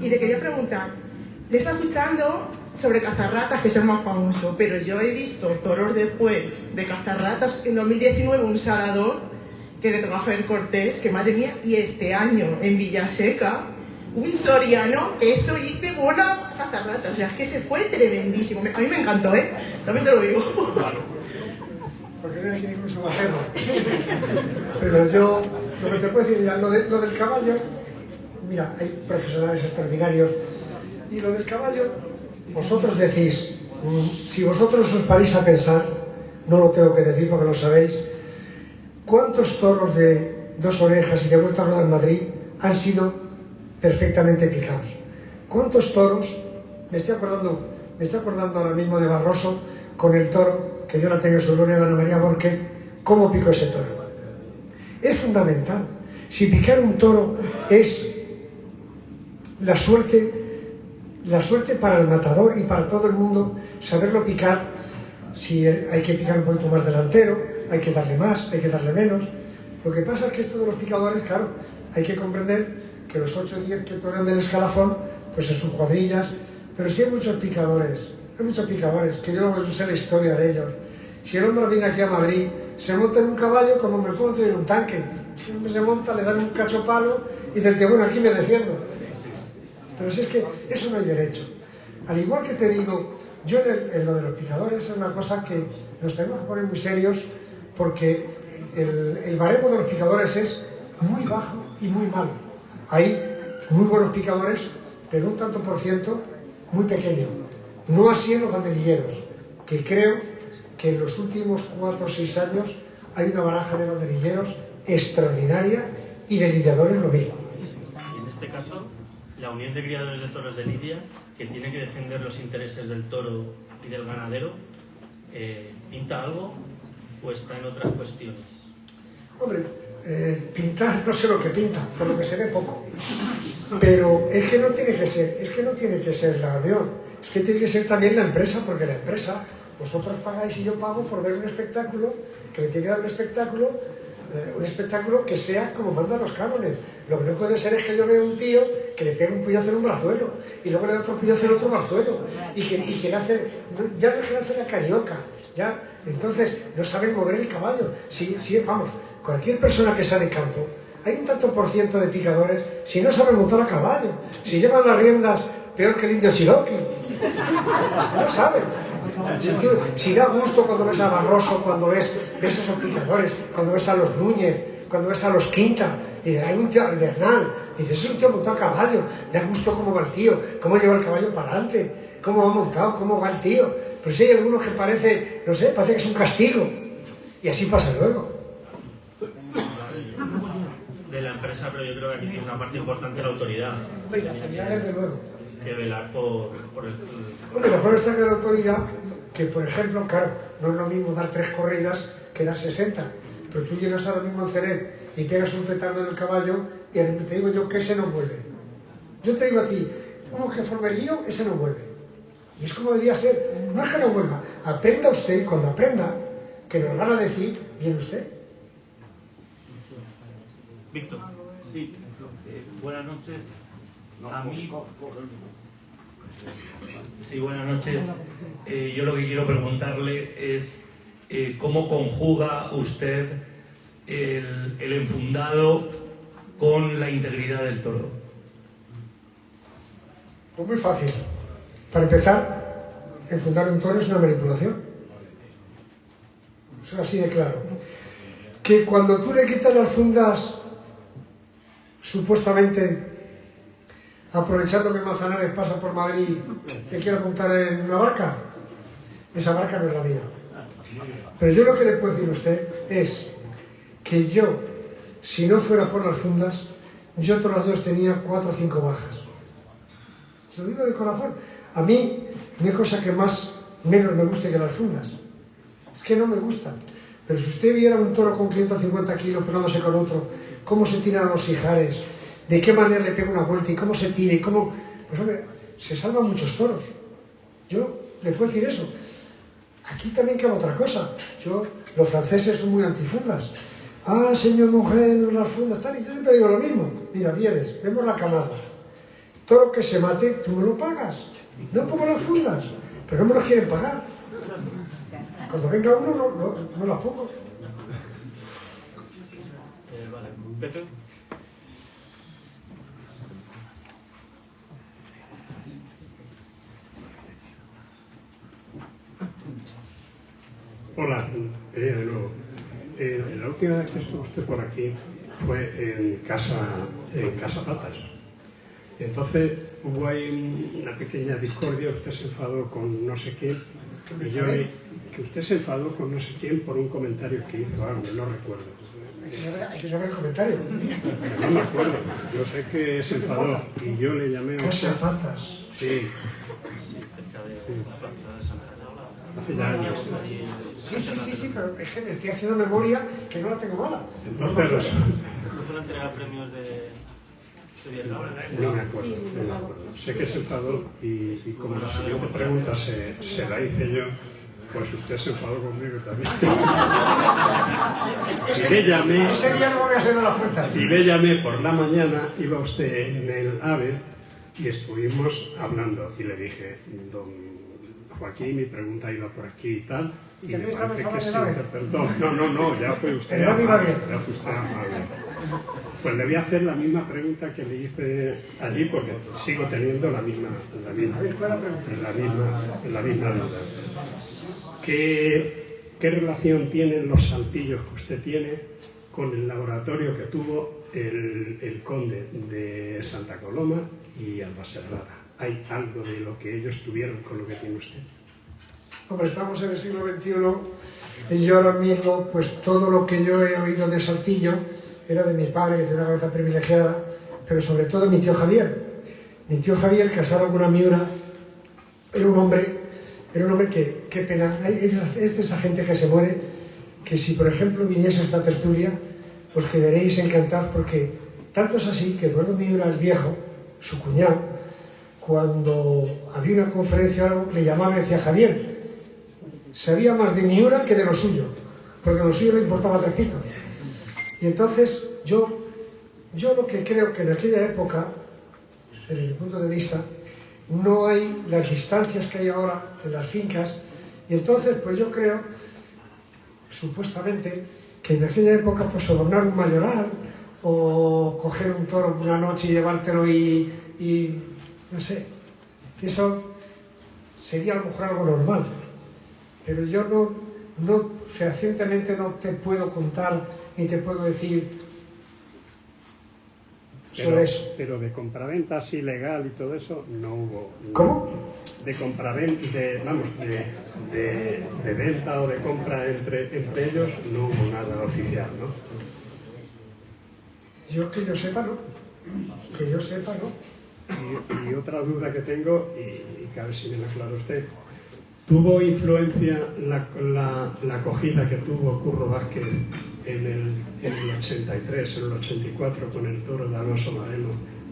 S9: Y te quería preguntar, le está escuchando sobre cazarratas, que es el más famoso, pero yo he visto toros después de cazarratas en 2019, un salador que le tocó a Javier Cortés, que madre mía, y este año en Villaseca, un soriano, eso hice buena cazarrata, o sea, es que se fue tremendísimo. A mí me encantó, ¿eh? También te lo digo.
S3: Porque no hay que incluso hacerlo. Pero yo, lo que te puedo decir, mira, lo del caballo, mira, hay profesionales extraordinarios, y lo del caballo, vosotros decís, si vosotros os parís a pensar, no lo tengo que decir porque lo sabéis, ¿cuántos toros de 2 orejas y de Vuelta a Rodar Madrid han sido perfectamente picados? ¿Cuántos toros? Me estoy acordando ahora mismo de Barroso con el toro, que yo la tengo en su gloria, de Ana María Borquez, cómo picó ese toro. Es fundamental. Si picar un toro es la suerte para el matador y para todo el mundo, saberlo picar. Si hay que picar un poquito más delantero, hay que darle más, hay que darle menos. Lo que pasa es que esto de los picadores, claro, hay que comprender que los 8 o 10 que torean del escalafón, pues en sus cuadrillas, pero sí hay muchos picadores, que yo no sé la historia de ellos. Si el hombre viene aquí a Madrid, se monta en un caballo como me puedo traer un tanque. Si el hombre se monta, le dan un cacho palo y dice, bueno, aquí me defiendo. Pero si es que eso no hay derecho. Al igual que te digo, yo en lo de los picadores es una cosa que nos tenemos que poner muy serios, porque el baremo de los picadores es muy bajo y muy malo. Hay muy buenos picadores, pero un tanto por ciento muy pequeño. No así en los banderilleros, que creo que en los últimos 4 o 6 años hay una baraja de banderilleros extraordinaria y de lidiadores lo mismo.
S1: En este caso, la Unión de Criadores de Toros de Lidia, que tiene que defender los intereses del toro y del ganadero, ¿pinta algo o está en otras cuestiones?
S3: Hombre, pintar no sé lo que pinta, por lo que se ve poco. Pero es que no tiene que ser la unión, es que tiene que ser también la empresa, porque la empresa, vosotros pagáis y yo pago por ver un espectáculo, que me tiene que dar un espectáculo que sea como mandan los cánones. Lo que no puede ser es que yo vea un tío que le pega un puñazo en un brazuelo y luego le da otro puñazo en otro brazuelo y que le hace, ya no es que le hace la carioca, ya, entonces no saben mover el caballo. Sí, vamos, cualquier persona que sea de campo, hay un tanto por ciento de picadores si no saben montar a caballo, si llevan las riendas peor que el indio Cherokee, no saben. Si da gusto cuando ves a Barroso, cuando ves esos picadores, cuando ves a los Núñez, cuando ves a los Quinta, y hay un tío, al Bernal, y dices, es un tío montado a caballo, da gusto cómo va el tío, cómo lleva el caballo para adelante, cómo va montado, cómo va el tío. Pero si hay algunos que parece, no sé, parece que es un castigo, y así pasa luego.
S1: De la empresa, pero yo creo que aquí tiene una parte importante la autoridad.
S3: La autoridad, desde luego.
S1: Que velar por el...
S3: Hombre, mejor está que la autoridad, que por ejemplo, claro, no es lo mismo dar 3 corridas que dar 60, pero tú llegas ahora mismo al Ceret y pegas un petardo en el caballo y te digo yo que ese no vuelve. Yo te digo a ti, uno que forme el lío, ese no vuelve. Y es como debía ser. No es que no vuelva, aprenda usted, y cuando aprenda, que nos van a decir, viene usted.
S1: Víctor.
S10: Sí, buenas noches. A mí... Sí, buenas noches. Yo lo que quiero preguntarle es cómo conjuga usted el enfundado con la integridad del toro.
S3: Pues muy fácil. Para empezar, enfundar un toro es una manipulación. Es así de claro. Que cuando tú le quitas las fundas, supuestamente, aprovechando que Manzanares pasa por Madrid, te quiero montar en una barca, esa barca no es la mía. Pero yo lo que le puedo decir a usted es que yo, si no fuera por las fundas, yo todos los días tenía 4 o 5 bajas. Se lo digo de corazón. A mí, no hay cosa que menos me guste que las fundas. Es que no me gustan. Pero si usted viera un toro con 550 kilos pegándose con otro, cómo se tiran los ijares, de qué manera le pega una vuelta y cómo se tira y cómo... Pues hombre, se salvan muchos toros. Yo le puedo decir eso. Aquí también queda otra cosa. Los franceses son muy antifundas. Ah, señor mujer, las fundas, tal. Y yo siempre digo lo mismo. Mira, vienes, vemos la camada. Toro que se mate, tú me lo pagas. No pongo las fundas, pero no me lo quieren pagar. Cuando venga uno, no las pongo.
S1: Vale, Pepe.
S5: Hola, de nuevo. La última vez que estuvo usted por aquí fue en Casa Patas. Entonces hubo ahí una pequeña discordia, usted se enfadó con no sé quién, y yo vi que usted se enfadó con no sé quién por un comentario que hizo algo, no recuerdo.
S3: Hay que saber el comentario.
S5: No me acuerdo, yo sé que se enfadó y yo le llamé a usted.
S3: Casa Patas.
S5: Sí.
S1: Cerca de la plaza de Santa Ana.
S5: Hace ya años.
S3: Sí, pero es que estoy haciendo memoria que no la tengo mala.
S5: Entonces,
S1: ¿No fue la entrega de premios de
S5: no me acuerdo. Sé que se enfadó y como la siguiente pregunta se la hice yo, pues usted se enfadó conmigo también. Y le llamé,
S3: ese día no voy a hacer las cuentas.
S5: Y le llamé por la mañana, iba usted en el AVE y estuvimos hablando y le dije, don Joaquín, mi pregunta iba por aquí y tal.
S3: ¿Y
S5: me
S3: también estaba
S5: parece que
S3: enfadado
S5: se
S3: en el
S5: interpretó. No, ya fue usted
S3: Pero no me iba
S5: amable.
S3: bien.
S5: Ya fue usted amable. Pues le voy a hacer la misma pregunta que le hice allí porque sigo teniendo la misma
S3: A ver, ¿cuál es la pregunta?
S5: duda. ¿Qué relación tienen los saltillos que usted tiene con el laboratorio que tuvo el conde de Santa Coloma y Albaserrada? ¿Hay algo de lo que ellos tuvieron con lo que tiene usted?
S3: Hombre, estamos en el siglo XXI y yo ahora mismo, pues todo lo que yo he oído de Saltillo era de mi padre, que tiene una cabeza privilegiada, pero sobre todo de mi tío Javier. Mi tío Javier, casado con una miura, era un hombre que, qué pena, es de esa gente que se muere, que si por ejemplo viniese a esta tertulia, os quedaréis encantados porque tanto es así que Eduardo Miura, el viejo, su cuñado, cuando había una conferencia o algo, le llamaba y decía, Javier, sabía más de Miura que de lo suyo, porque lo suyo le importaba tres pitos. Y entonces yo lo que creo que en aquella época, desde mi punto de vista, no hay las distancias que hay ahora en las fincas, y entonces pues yo creo, supuestamente, que en aquella época pues sobornar un mayoral, o coger un toro una noche y llevártelo y no sé, eso sería a lo mejor algo normal, pero yo no fehacientemente no te puedo contar ni te puedo decir sobre eso.
S5: Pero de compraventa así legal y todo eso no hubo.
S3: ¿Cómo?
S5: De compraventa, de venta o de compra entre ellos no hubo nada oficial, ¿no?
S3: Yo que yo sepa, no. Que yo sepa, no.
S5: Y otra duda que tengo, y que a ver si me la aclara usted, ¿tuvo influencia la acogida que tuvo Curro Vázquez en el 83, en el 84, con el toro de Alonso Moreno,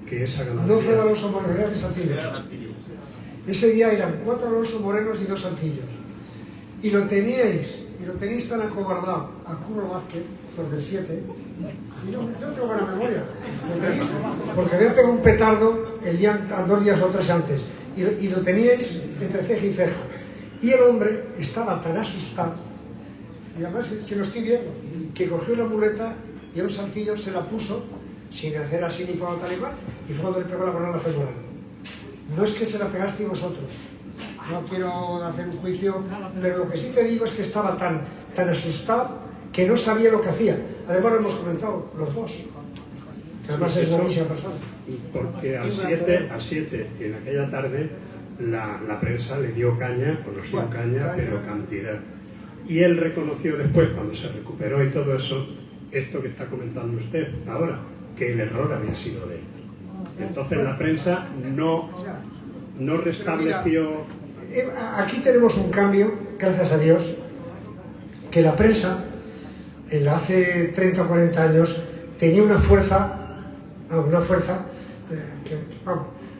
S5: que esa ganadería...
S3: No fue de Alonso Moreno, era de Saltillos. Ese día eran 4 Alonso Morenos y 2 Saltillos. Y lo teníais tan acobardado a Curro Vázquez, los del 7, si yo tengo buena memoria, lo teníais, porque había pegado un petardo el día, 2 días o 3 antes, y lo teníais entre ceja y ceja. Y el hombre estaba tan asustado, y además se lo estoy viendo, que cogió la muleta y a un saltillo se la puso, sin hacer así ni por tal y mal, y fue cuando le pegó la corona femoral. No es que se la pegasteis vosotros, no quiero hacer un juicio, pero lo que sí te digo es que estaba tan asustado que no sabía lo que hacía. Además lo hemos comentado los dos, que además es una misma persona.
S5: Porque al 7, en aquella tarde, la prensa le dio caña, o nos dio caña, pero cantidad. Y él reconoció después, cuando se recuperó y todo eso, esto que está comentando usted ahora, que el error había sido de él. Entonces la prensa no restableció...
S3: Aquí tenemos un cambio, gracias a Dios, que la prensa, hace 30 o 40 años, tenía una fuerza,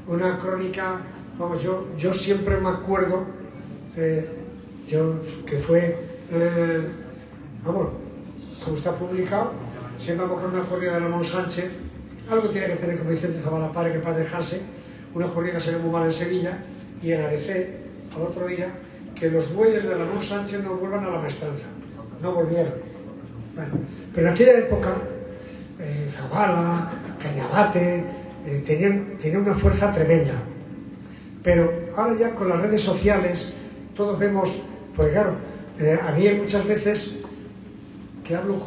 S3: una crónica, vamos, yo siempre me acuerdo, que fue, vamos, como está publicado, siempre me acuerdo de una corrida de Ramón Sánchez, algo tiene que tener con Vicente Zabalapare, que para dejarse, una corrida que salió muy mal en Sevilla, y en ABC, al otro día, que los bueyes de Ramón Sánchez no vuelvan a la maestranza. No volvieron. Bueno, pero en aquella época, Zabala, Cañabate, tenían una fuerza tremenda. Pero ahora ya con las redes sociales, todos vemos, porque claro, a mí hay muchas veces que hablo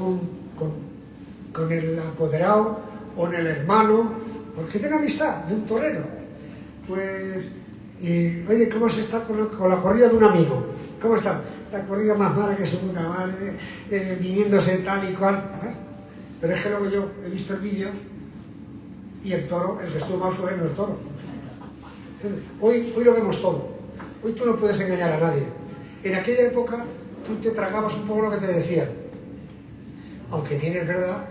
S3: con el apoderado o en el hermano, porque tengo amistad de un torero. Pues, y, oye, ¿cómo se está con la corrida de un amigo? ¿Cómo está? La corrida más mala que su puta madre, viniéndose tal y cual. Pero es que luego yo he visto el vídeo y el toro, el que estuvo mal fue el toro. Hoy lo vemos todo. Hoy tú no puedes engañar a nadie. En aquella época tú te tragabas un poco lo que te decían. Aunque bien es verdad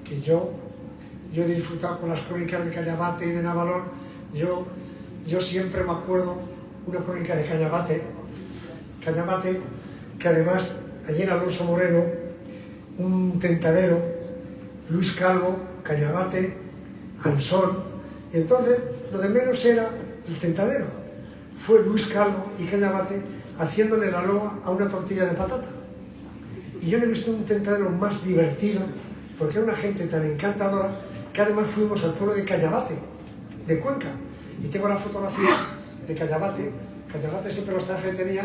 S3: que yo he disfrutado con las crónicas de Cañabate y de Navalón. Yo siempre me acuerdo una crónica de Cañabate, que además allí en Alonso Moreno, un tentadero, Luis Calvo, Cañabate, Ansón, y entonces lo de menos era el tentadero. Fue Luis Calvo y Cañabate haciéndole la loa a una tortilla de patata. Y yo no he visto un tentadero más divertido, porque era una gente tan encantadora, que además fuimos al pueblo de Cañabate, de Cuenca, y tengo la fotografía de Cañabate. Cañabate siempre los trajes que tenía,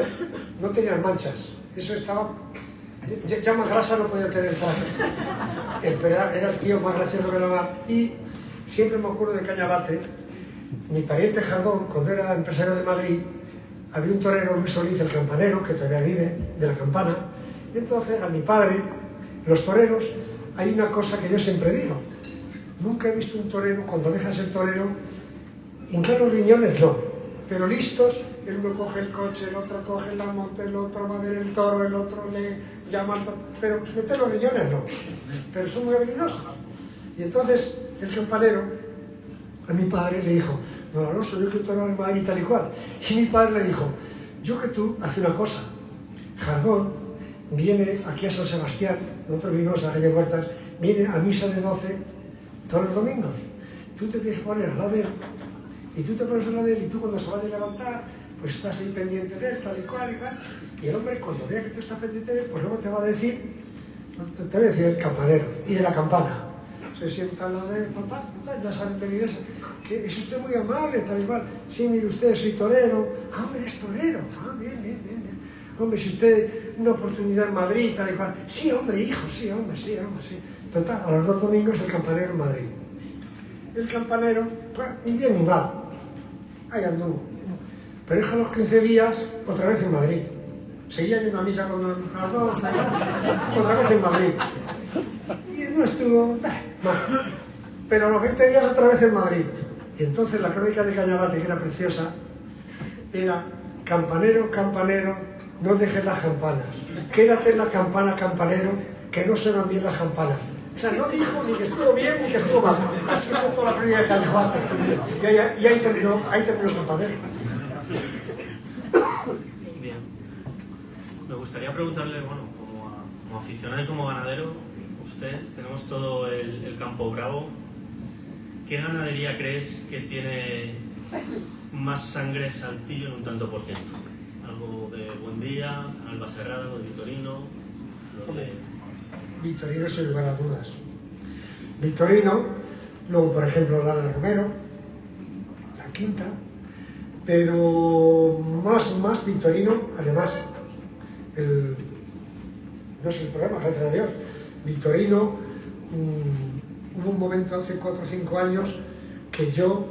S3: no tenían manchas, eso estaba, ya más grasa no podía tener el traje, pero era el tío más gracioso que la mar. Y siempre me acuerdo de Cañabate, mi pariente Jardón, cuando era empresario de Madrid, había un torero, Luis Solís, el campanero, que todavía vive, de la Campana, y entonces a mi padre, los toreros, hay una cosa que yo siempre digo, nunca he visto un torero, cuando dejas el torero, hincar los riñones no, pero listos, el uno coge el coche, el otro coge la moto, el otro va a ver el toro, el otro le llama al toro, pero meter los riñones no, pero son muy habilidosos. Y entonces el campanero a mi padre le dijo, don Alonso, yo que tú no vas a ir tal y cual. Y mi padre le dijo, yo que tú, hace una cosa, Jardón viene aquí a San Sebastián, nosotros vivimos en la calle Huertas, viene a misa de 12 todos los domingos. Tú te tienes que poner al lado de él, y tú te pones al lado de él, y tú cuando se vaya a levantar, pues estás ahí pendiente de él, tal y cual, y el hombre cuando vea que tú estás pendiente de él, pues luego te va a decir, te voy a decir el campanero, y de la campana. Se sienta al lado de papá, ya saben de la iglesia, que es usted muy amable, tal y cual. Sí, mire usted, soy torero. Ah, hombre, es torero. Ah, bien. Hombre, si usted una oportunidad en Madrid, tal y cual. Sí, hombre, hijo, sí. Total, a los 2 domingos el campanero en Madrid. El campanero, pues, ni bien ni mal, ahí anduvo. Pero es a los 15 días, otra vez en Madrid. Seguía yendo a misa con Jardón, otra vez en Madrid. Y no estuvo mal. Pero a los 20 días otra vez en Madrid. Y entonces la crónica de Cañabate, que era preciosa, era campanero, no dejes las campanas. Quédate en la campana, campanero, que no suenan bien las campanas. O sea, no dijo ni que estuvo bien ni que estuvo mal. Así fue toda la crónica de Cañabate. Y ahí terminó el campanero.
S1: Bien. Me gustaría preguntarle, bueno, como aficionado y como ganadero, usted, tenemos todo el campo bravo. ¿Qué ganadería crees que tiene más sangre Saltillo en un tanto por ciento? ¿Algo de Buendía, Alba Serrada, de Vitorino?
S3: Vitorino sin lugar a dudas. Vitorino, luego por ejemplo Lana Romero, la quinta, pero más Vitorino, además, no es el problema, gracias a Dios. Vitorino, hubo un momento hace 4 o 5 años que yo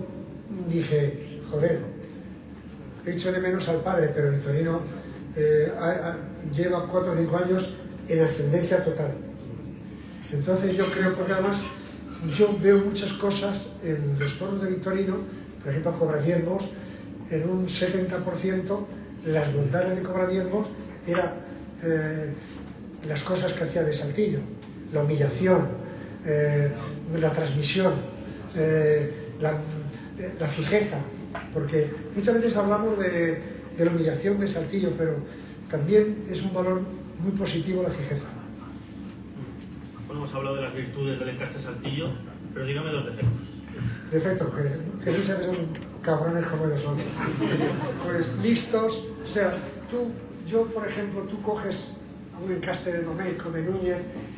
S3: dije, joder, he hecho de menos al padre, pero Vitorino lleva 4 o 5 años en ascendencia total. Entonces yo creo, porque además yo veo muchas cosas en los toros de Victorino, por ejemplo, Cobradiezmos, en un 70% las bondades de Cobradiezmos eran las cosas que hacía de Saltillo, la humillación, la transmisión, la fijeza, porque muchas veces hablamos de la humillación de Saltillo, pero también es un valor muy positivo la fijeza.
S1: Bueno, hemos hablado de las virtudes del encaste Saltillo, pero dígame los defectos.
S3: Defectos, que muchas veces son cabrones como ellos son. Pues listos, o sea, yo por ejemplo, tú coges un encaste de Domecq o de Núñez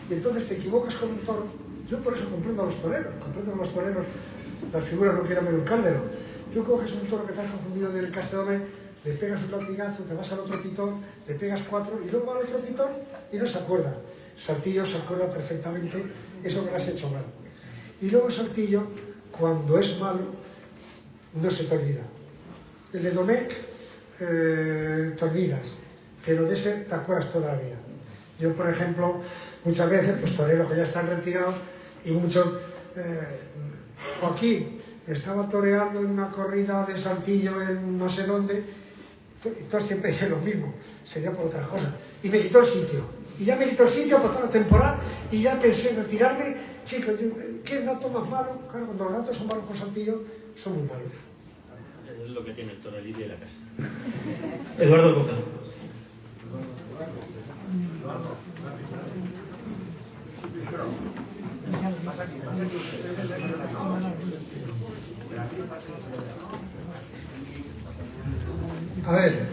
S3: y entonces te equivocas con un toro. Yo por eso comprendo a los toreros, las figuras no quieren ver un cáldero. Tú coges un toro que te has confundido del encaste de Domecq, le pegas un latigazo, te vas al otro pitón, le pegas 4 y luego al otro pitón y no se acuerda. Saltillo se acuerda perfectamente eso que le has hecho mal. Y luego Saltillo, cuando es malo, no se te olvida. El de Domecq te olvidas, pero de ese te acuerdas toda la vida. Yo, por ejemplo, muchas veces, pues toreros que ya están retirados y muchos... Joaquín estaba toreando en una corrida de Saltillo en no sé dónde, y todos siempre dicen lo mismo, sería por otras cosas. Y me quitó el sitio. Y ya me quitó el sitio por toda la temporada y ya pensé en retirarme. Chicos, ¿qué rato más malo? Claro, cuando los ratos son malos con Saltillo, son muy malos.
S11: Es lo que tiene el toro libre y la casta.
S1: Eduardo Coca.
S12: A ver,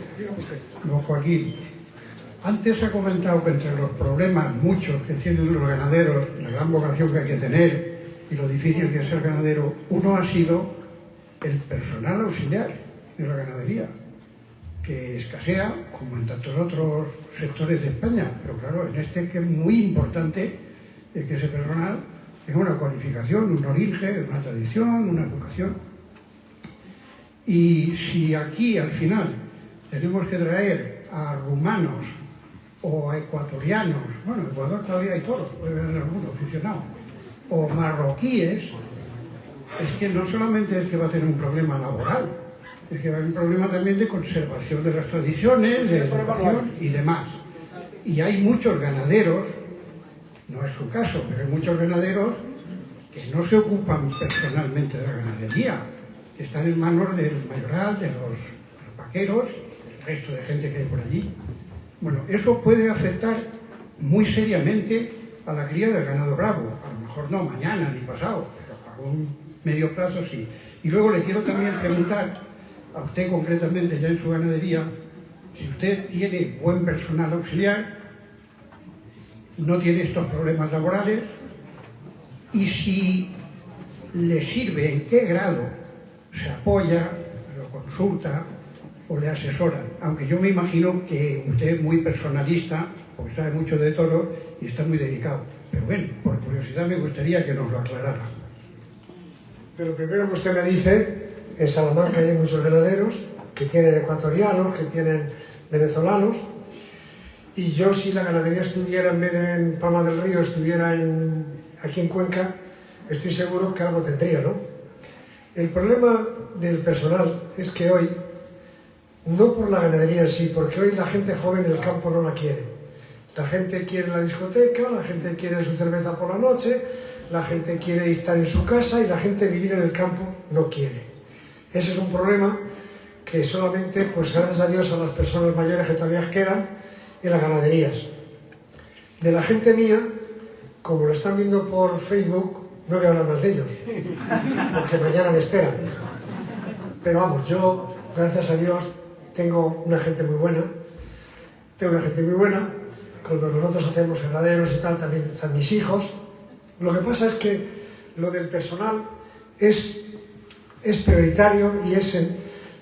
S12: don Joaquín, antes ha comentado que entre los problemas muchos que tienen los ganaderos, la gran vocación que hay que tener y lo difícil que es ser ganadero, uno ha sido el personal auxiliar de la ganadería, que escasea, como en tantos otros sectores de España, pero claro, en este que es muy importante que ese personal tenga una cualificación, un origen, una tradición, una educación. Y si aquí al final tenemos que traer a rumanos o a ecuatorianos, bueno, en Ecuador todavía hay todos, puede haber alguno aficionado, o marroquíes, es que no solamente es que va a tener un problema laboral, es que va a haber un problema también de conservación de las tradiciones, de educación y demás. Y hay muchos ganaderos, no es su caso, pero hay muchos ganaderos que no se ocupan personalmente de la ganadería, que están en manos del mayoral, de los vaqueros, del resto de gente que hay por allí. Bueno, eso puede afectar muy seriamente a la cría del ganado bravo. A lo mejor no mañana ni pasado, pero a un medio plazo sí. Y luego le quiero también preguntar a usted concretamente ya en su ganadería, si usted tiene buen personal auxiliar, no tiene estos problemas laborales, y si le sirve, en qué grado se apoya, lo consulta o le asesora. Aunque yo me imagino que usted es muy personalista, porque sabe mucho de toros y está muy dedicado. Pero bueno, por curiosidad me gustaría que nos lo aclarara.
S3: De lo primero que usted me dice, en Salamanca hay muchos ganaderos que tienen ecuatorianos, que tienen venezolanos, y yo, si la ganadería estuviera en vez de en Palma del Río, estuviera aquí en Cuenca, estoy seguro que algo tendría, ¿no? El problema del personal es que hoy, no por la ganadería en sí, porque hoy la gente joven en el campo no la quiere. La gente quiere la discoteca, la gente quiere su cerveza por la noche, la gente quiere estar en su casa y la gente vivir en el campo no quiere. Ese es un problema que solamente, pues gracias a Dios, a las personas mayores que todavía quedan en las ganaderías. De la gente mía, como lo están viendo por Facebook, no voy a hablar más de ellos, porque mañana me esperan. Pero vamos, yo, gracias a Dios, tengo una gente muy buena. Cuando nosotros hacemos ganaderos y tal, también están mis hijos. Lo que pasa es que lo del personal es prioritario y o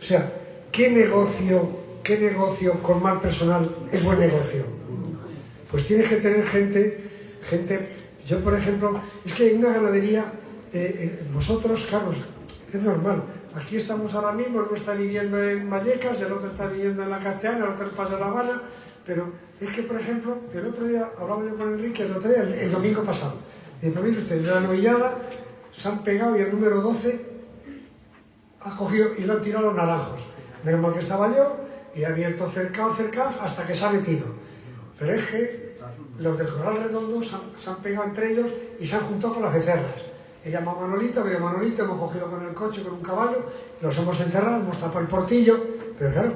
S3: sea, ¿qué negocio con mal personal es buen negocio? Pues tienes que tener gente. Yo, por ejemplo, es que en una ganadería, nosotros, Carlos, es normal. Aquí estamos ahora mismo, uno está viviendo en Vallecas, el otro está viviendo en La Castellana, el otro en Paso de La Habana. Pero es que, por ejemplo, el otro día hablaba yo con Enrique, el domingo pasado. Y dice, mire usted, de la novillada se han pegado y el número 12 ha cogido y lo han tirado los naranjos. Menos mal que estaba yo y he abierto cercados hasta que se ha metido. Pero es que los del Corral Redondo se han pegado entre ellos y se han juntado con las becerras. He llamado a Manolito, hemos cogido con el coche, con un caballo, los hemos encerrado, hemos tapado el portillo, pero claro,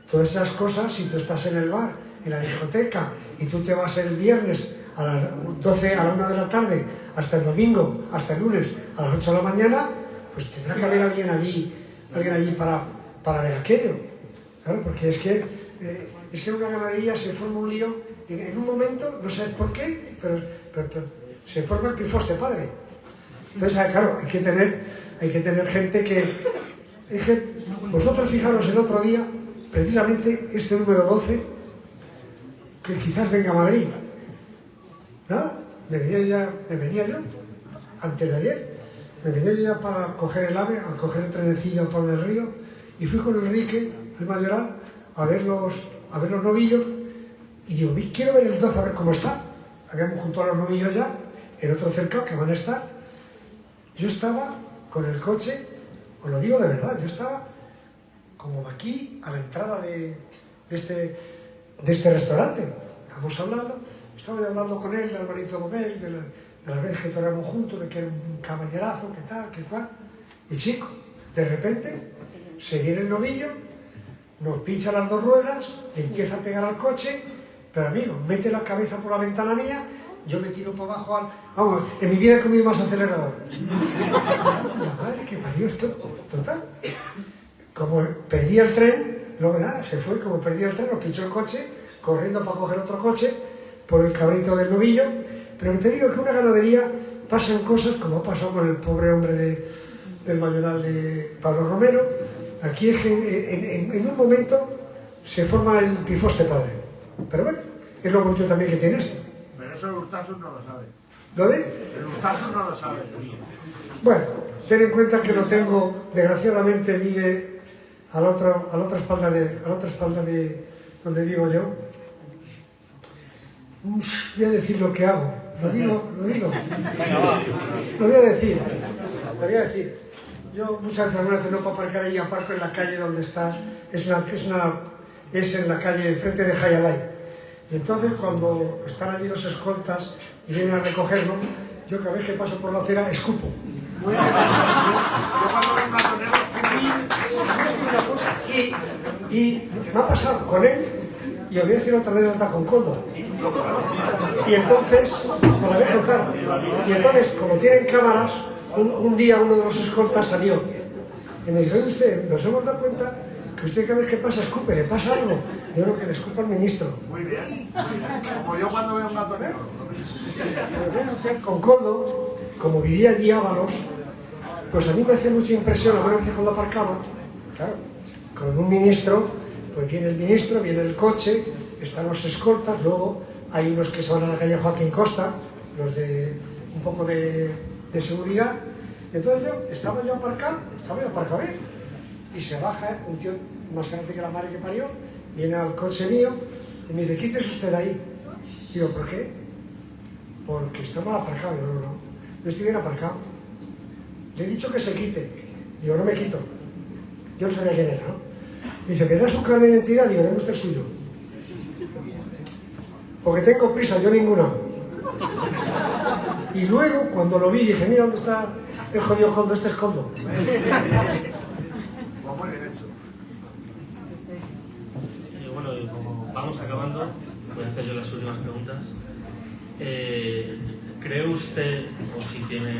S3: todas esas cosas, si tú estás en el bar, en la discoteca, y tú te vas el viernes a las 12, a la 1 de la tarde, hasta el domingo, hasta el lunes, a las 8 de la mañana, pues tendrá que haber alguien allí para ver aquello. Claro, porque es que en una ganadería se forma un lío, en un momento, no sé por qué, pero se forma el pifoste padre. Entonces, claro, hay que tener gente que... Es que vosotros fijaros el otro día, precisamente este número 12, que quizás venga a Madrid. Nada, me venía yo, antes de ayer, me venía yo ya para coger el AVE, a coger el trenecillo por el río, y fui con Enrique, el mayoral, a ver los novillos, y digo, quiero ver el 12 a ver cómo está. Habíamos juntado los novillos ya, el otro cercado que van a estar. Yo estaba con el coche, os lo digo de verdad, yo estaba como aquí a la entrada de este restaurante. Estamos hablando, estaba yo hablando con él, de Alvarito Domel, de la vez que toramos juntos, de que era un caballerazo, que tal, que cual. Y chico, de repente se viene el novillo, nos pincha las dos ruedas, le empieza a pegar al coche, pero amigo, mete la cabeza por la ventana mía, yo me tiro por abajo Vamos, en mi vida he comido más acelerador. La madre que parió esto, total. Como perdí el tren, luego nada, se fue, como perdí el tren, nos pinchó el coche, corriendo para coger otro coche, por el cabrito del novillo. Pero te digo que en una ganadería pasan cosas, como ha pasado con el pobre hombre del mayoral de Pablo Romero. Aquí es que en un momento se forma el pifoste padre. Pero bueno, es lo bonito también que tiene esto.
S13: Pero eso el Urtasun no lo sabe.
S3: ¿Lo de?
S13: El Urtasun no lo sabe.
S3: Bueno, ten en cuenta que lo tengo, desgraciadamente vive a la otra espalda de donde vivo yo. Voy a decir lo que hago. Lo digo. Lo voy a decir. Yo muchas veces alguna vez no puedo aparcar ahí, aparco en la calle donde está, es en la calle enfrente de Jayalay. Y entonces cuando están allí los escoltas y vienen a recogerlo, yo cada vez que paso por la acera escupo. Yo cuando vengo a poner y me ha pasado con él, y os voy a decir otra anécdota con Coldo. Y entonces, os la voy a contar. Y entonces, como tienen cámaras, un día uno de los escoltas salió y me dijo, usted, nos hemos dado cuenta que usted cada vez que pasa escupe, ¿le pasa algo? Yo lo que le escupa al ministro.
S13: Muy bien. Como yo cuando veo un gato negro.
S3: Lo voy a hacer con Coldo, como vivía allí Ábalos, pues a mí me hace mucha impresión, a veces cuando aparcamos, claro, con un ministro, pues viene el ministro, viene el coche, están los escoltas, luego hay unos que se van a la calle Joaquín Costa, los de un poco de seguridad. Entonces estaba yo aparcado bien, y se baja un tío más grande que la madre que parió, viene al coche mío y me dice, quítese usted de ahí. Digo, ¿por qué? Porque está mal aparcado. Digo, no, yo estoy bien aparcado. Le he dicho que se quite. Digo, no me quito. Yo no sabía quién era, ¿no? Dice, ¿me da su carne de identidad? Digo, deme usted el suyo. Porque tengo prisa, yo ninguna. Y luego, cuando lo vi, dije, mira dónde está el jodido Coldo, este es Coldo.
S13: Pues muy bien hecho.
S1: Bueno, como vamos acabando, voy a hacer yo las últimas preguntas. ¿Cree usted, o si tiene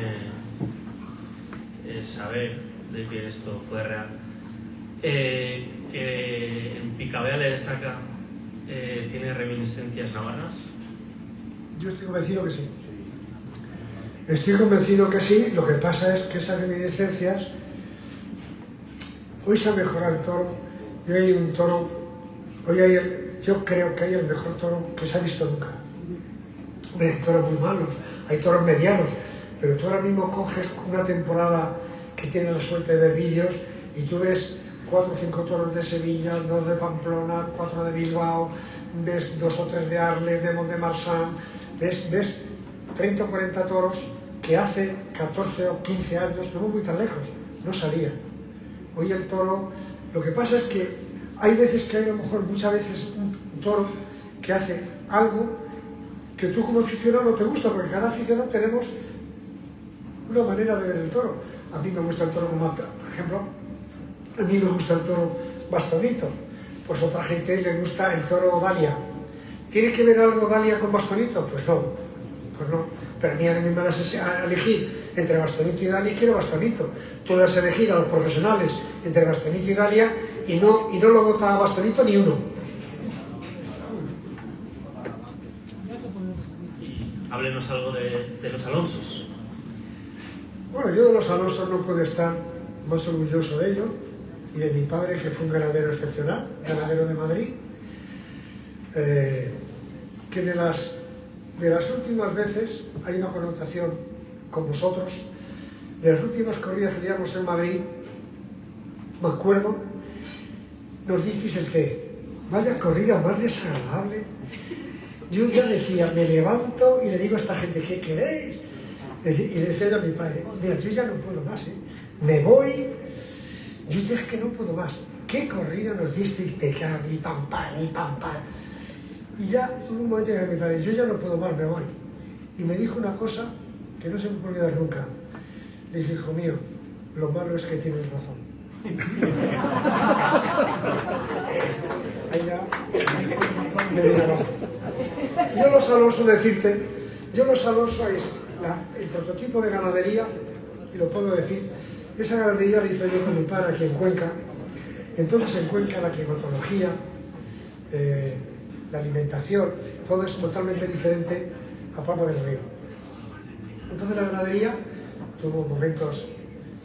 S1: saber de que esto fue real, que en Picabea de Saca tiene reminiscencias navarras?
S3: Yo estoy convencido que sí. Estoy convencido que sí. Lo que pasa es que esas reminiscencias, hoy se ha mejorado el toro. Hoy hay un toro, yo creo que hay el mejor toro que se ha visto nunca. Hombre, hay toros muy malos, hay toros medianos, pero tú ahora mismo coges una temporada que tiene la suerte de ver vídeos y tú ves 4 o 5 toros de Sevilla, 2 de Pamplona, 4 de Bilbao, ves 2 o 3 de Arles, de Mont-de-Marsan, ves 30 o 40 toros que hace 14 o 15 años, no voy tan lejos, no salía. Hoy el toro, lo que pasa es que hay veces que hay a lo mejor muchas veces un toro que hace algo que tú como aficionado no te gusta, porque cada aficionado tenemos una manera de ver el toro. A mí me gusta el toro como, por ejemplo, a mí me gusta el toro bastonito, pues otra gente le gusta el toro Dalia. ¿Tiene que ver algo Dalia con bastonito? Pues no, pero a mí ahora me das a elegir entre bastonito y Dalia y quiero bastonito. Tú le das a elegir a los profesionales entre bastonito y Dalia y no lo vota a bastonito ni uno.
S1: Háblenos algo de los Alonsos.
S3: Bueno, yo de los Alonsos no puedo estar más orgulloso de ello y de mi padre, que fue un ganadero excepcional, ganadero de Madrid, que de las últimas veces hay una connotación con vosotros. De las últimas corridas que llevamos en Madrid, me acuerdo, nos disteis el té. Vaya corrida más desagradable. Yo ya decía, me levanto y le digo a esta gente, ¿qué queréis? Y le decía a mi padre, mira, yo ya no puedo más, me voy, yo ya es que no puedo más. ¿Qué corrida nos disteis? Pecar, y pam, pam. Y ya, un momento llega mi padre, yo ya no puedo más, me voy. Y me dijo una cosa que no se me puede olvidar nunca. Le dije, hijo mío, lo malo es que tienes razón. Ahí ya me vino abajo. Yo los Alonso es el prototipo de ganadería, y lo puedo decir. Esa ganadería la hice yo con mi padre aquí en Cuenca. Entonces en Cuenca la climatología, la alimentación, todo es totalmente diferente a Palma del Río. Entonces la ganadería tuvo momentos,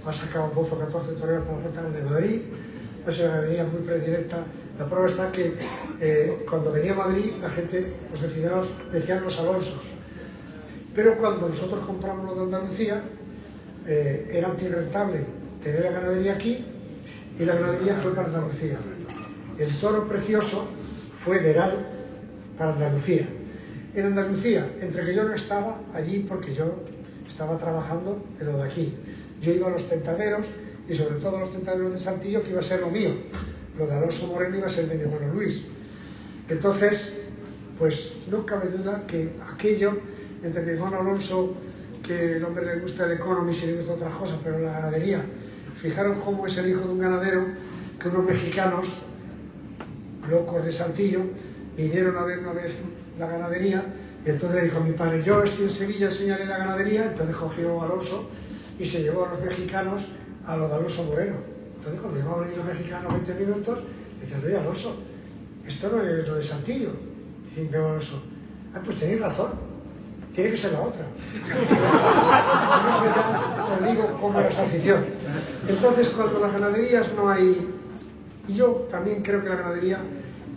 S3: ha sacado 12 o 14 toreros para las Puertas de Madrid, es una ganadería muy predilecta. La prueba está que cuando venía a Madrid la gente, los aficionados, decían los Alonsos. Pero cuando nosotros compramos lo de Andalucía, era antirrentable tener la ganadería aquí y la ganadería fue para Andalucía. El toro precioso fue veral para Andalucía. En Andalucía, entre que yo no estaba allí porque yo estaba trabajando en lo de aquí. Yo iba a los tentaderos y sobre todo a los tentaderos de Saltillo, que iba a ser lo mío. Lo de Alonso Moreno iba a ser de mi hermano Luis. Entonces, pues no cabe duda que aquello, entre mi hermano Alonso, que el hombre le gusta el economist y le gusta otras cosas, pero la ganadería, fijaros cómo es el hijo de un ganadero, que unos mexicanos, locos de Saltillo, vinieron a ver una vez la ganadería, y entonces le dijo a mi padre, yo estoy en Sevilla, enseñaré la ganadería. Entonces cogió a Alonso y se llevó a los mexicanos a lo de Alonso Moreno. Entonces cuando llevaban ahí los mexicanos 20 minutos, decían, oye Alonso, esto no es lo de Saltillo. Dice mi Alonso, pues tenéis razón, tiene que ser la otra. Por eso ya os digo cómo era esa afición. Entonces cuando las ganaderías no hay, y yo también creo que la ganadería,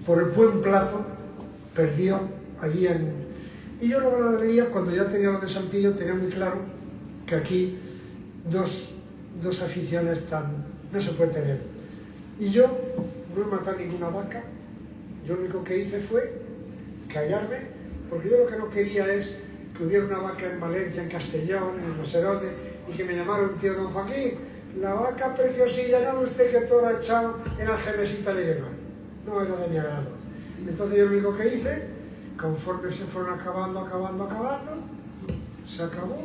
S3: por el buen plato, perdió allí en... Y yo la ganadería, cuando ya tenía lo de Saltillo, tenía muy claro que aquí dos aficiones no se puede tener. Y yo no he matado ninguna vaca, yo lo único que hice fue callarme, porque yo lo que no quería es que hubiera una vaca en Valencia, en Castellón, en no sé dónde, y que me llamara un tío, don Joaquín, la vaca preciosilla, no usted que todo ha echado en la gemesita le lleva. No era de mi agrado. Entonces yo lo único que hice, conforme se fueron acabando, se acabó,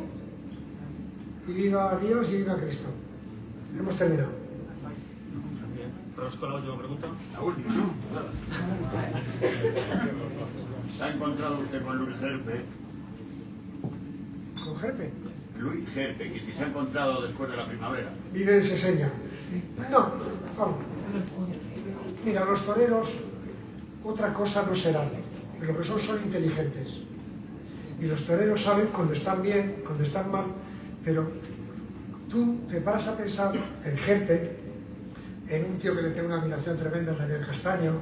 S3: y viva Dios y viva Cristo. Hemos terminado.
S11: Rosco, la última pregunta.
S4: La última, ¿no? ¿Se ha encontrado usted con Luis Gerpe?
S3: ¿Con Gerpe?
S4: Luis Gerpe, que si se ha encontrado después de la primavera.
S3: Vive en Seseña. No, vamos. Mira, los toreros, otra cosa no serán. Lo que son inteligentes. Y los toreros saben cuando están bien, cuando están mal, pero tú te paras a pensar en Gerpe, en un tío que le tiene una admiración tremenda, en Daniel Castaño,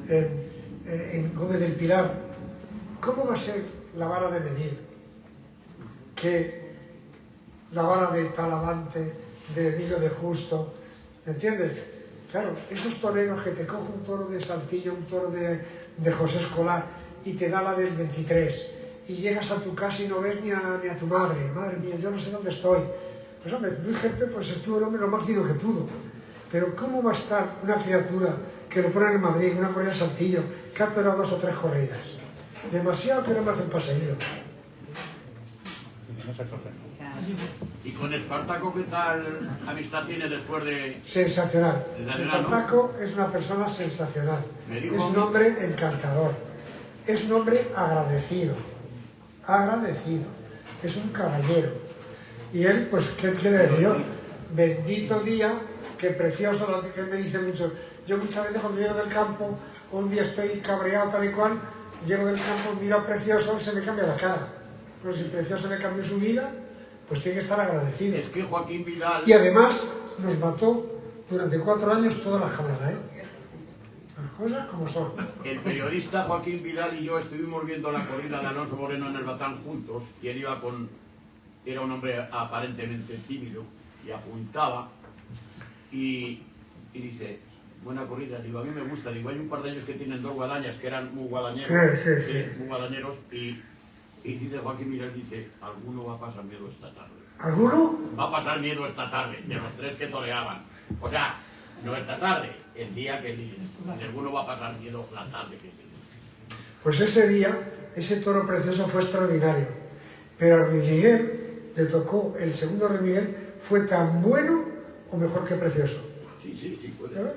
S3: en Gómez del Pilar. ¿Cómo va a ser la vara de medir que la vara de Talavante, de Emilio de Justo, ¿entiendes? Claro, esos toreros que te cogen un toro de Saltillo, un toro de José Escolar y te da la del 23 y llegas a tu casa y no ves ni a tu madre, madre mía, yo no sé dónde estoy. Pues hombre, Luis Jepe pues estuvo el hombre lo más fino que pudo. Pero ¿cómo va a estar una criatura que lo ponen en Madrid, una corrida de Saltillo, que ha toreado 2 o 3 corridas? Demasiado que no me hacen paseído.
S4: ¿Y con Espartaco qué tal amistad tiene después de...?
S3: Sensacional.
S4: Sensacional, ¿no?
S3: Espartaco es una persona sensacional.
S4: Me dijo
S3: Es
S4: a
S3: un
S4: mí-
S3: hombre encantador. Es un hombre agradecido. Agradecido. Es un caballero. Y él, pues, ¿qué quiere decir yo? Bendito día, qué precioso, lo que él me dice mucho. Yo muchas veces cuando llego del campo, un día estoy cabreado tal y cual, llego del campo, miro a Precioso y se me cambia la cara. Pero si Precioso le cambió su vida, pues tiene que estar agradecido.
S4: Es que Joaquín Vidal...
S3: Y además nos mató durante 4 años toda la jalada, ¿eh? Las cosas como son.
S4: El periodista Joaquín Vidal y yo estuvimos viendo la corrida de Alonso Moreno en el Batán juntos, y él iba con... Era un hombre aparentemente tímido, y apuntaba, y dice, buena corrida, digo, a mí me gusta, digo, hay un par de ellos que tienen 2 guadañas, que eran muy guadañeros,
S3: Sí.
S4: muy guadañeros, y dice Joaquín Vidal, dice, alguno va a pasar miedo esta tarde.
S3: ¿Alguno?
S4: Va a pasar miedo esta tarde, de los 3 que toreaban. O sea, no esta tarde, el día que sigue. Alguno va a pasar miedo la tarde que sigue.
S3: Pues ese día, ese toro Precioso fue extraordinario. Pero a Luis Miguel le tocó, el segundo Luis Miguel, fue tan bueno o mejor que Precioso.
S4: Sí, puede.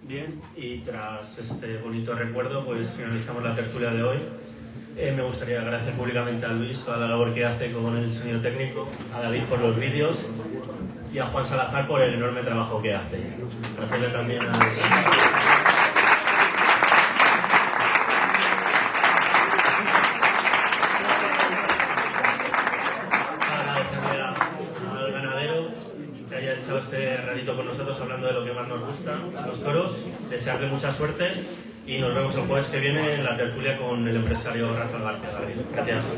S1: Bien, y tras este bonito recuerdo, pues finalizamos la tertulia de hoy. Me gustaría agradecer públicamente a Luis toda la labor que hace con el sonido técnico, a David por los vídeos y a Juan Salazar por el enorme trabajo que hace. Agradecerle también al ganadero que haya echado este ratito con nosotros hablando de lo que más nos gusta, los toros. Desearle mucha suerte y nos vemos el jueves que viene en la tertulia con el empresario Rafael García. Gracias.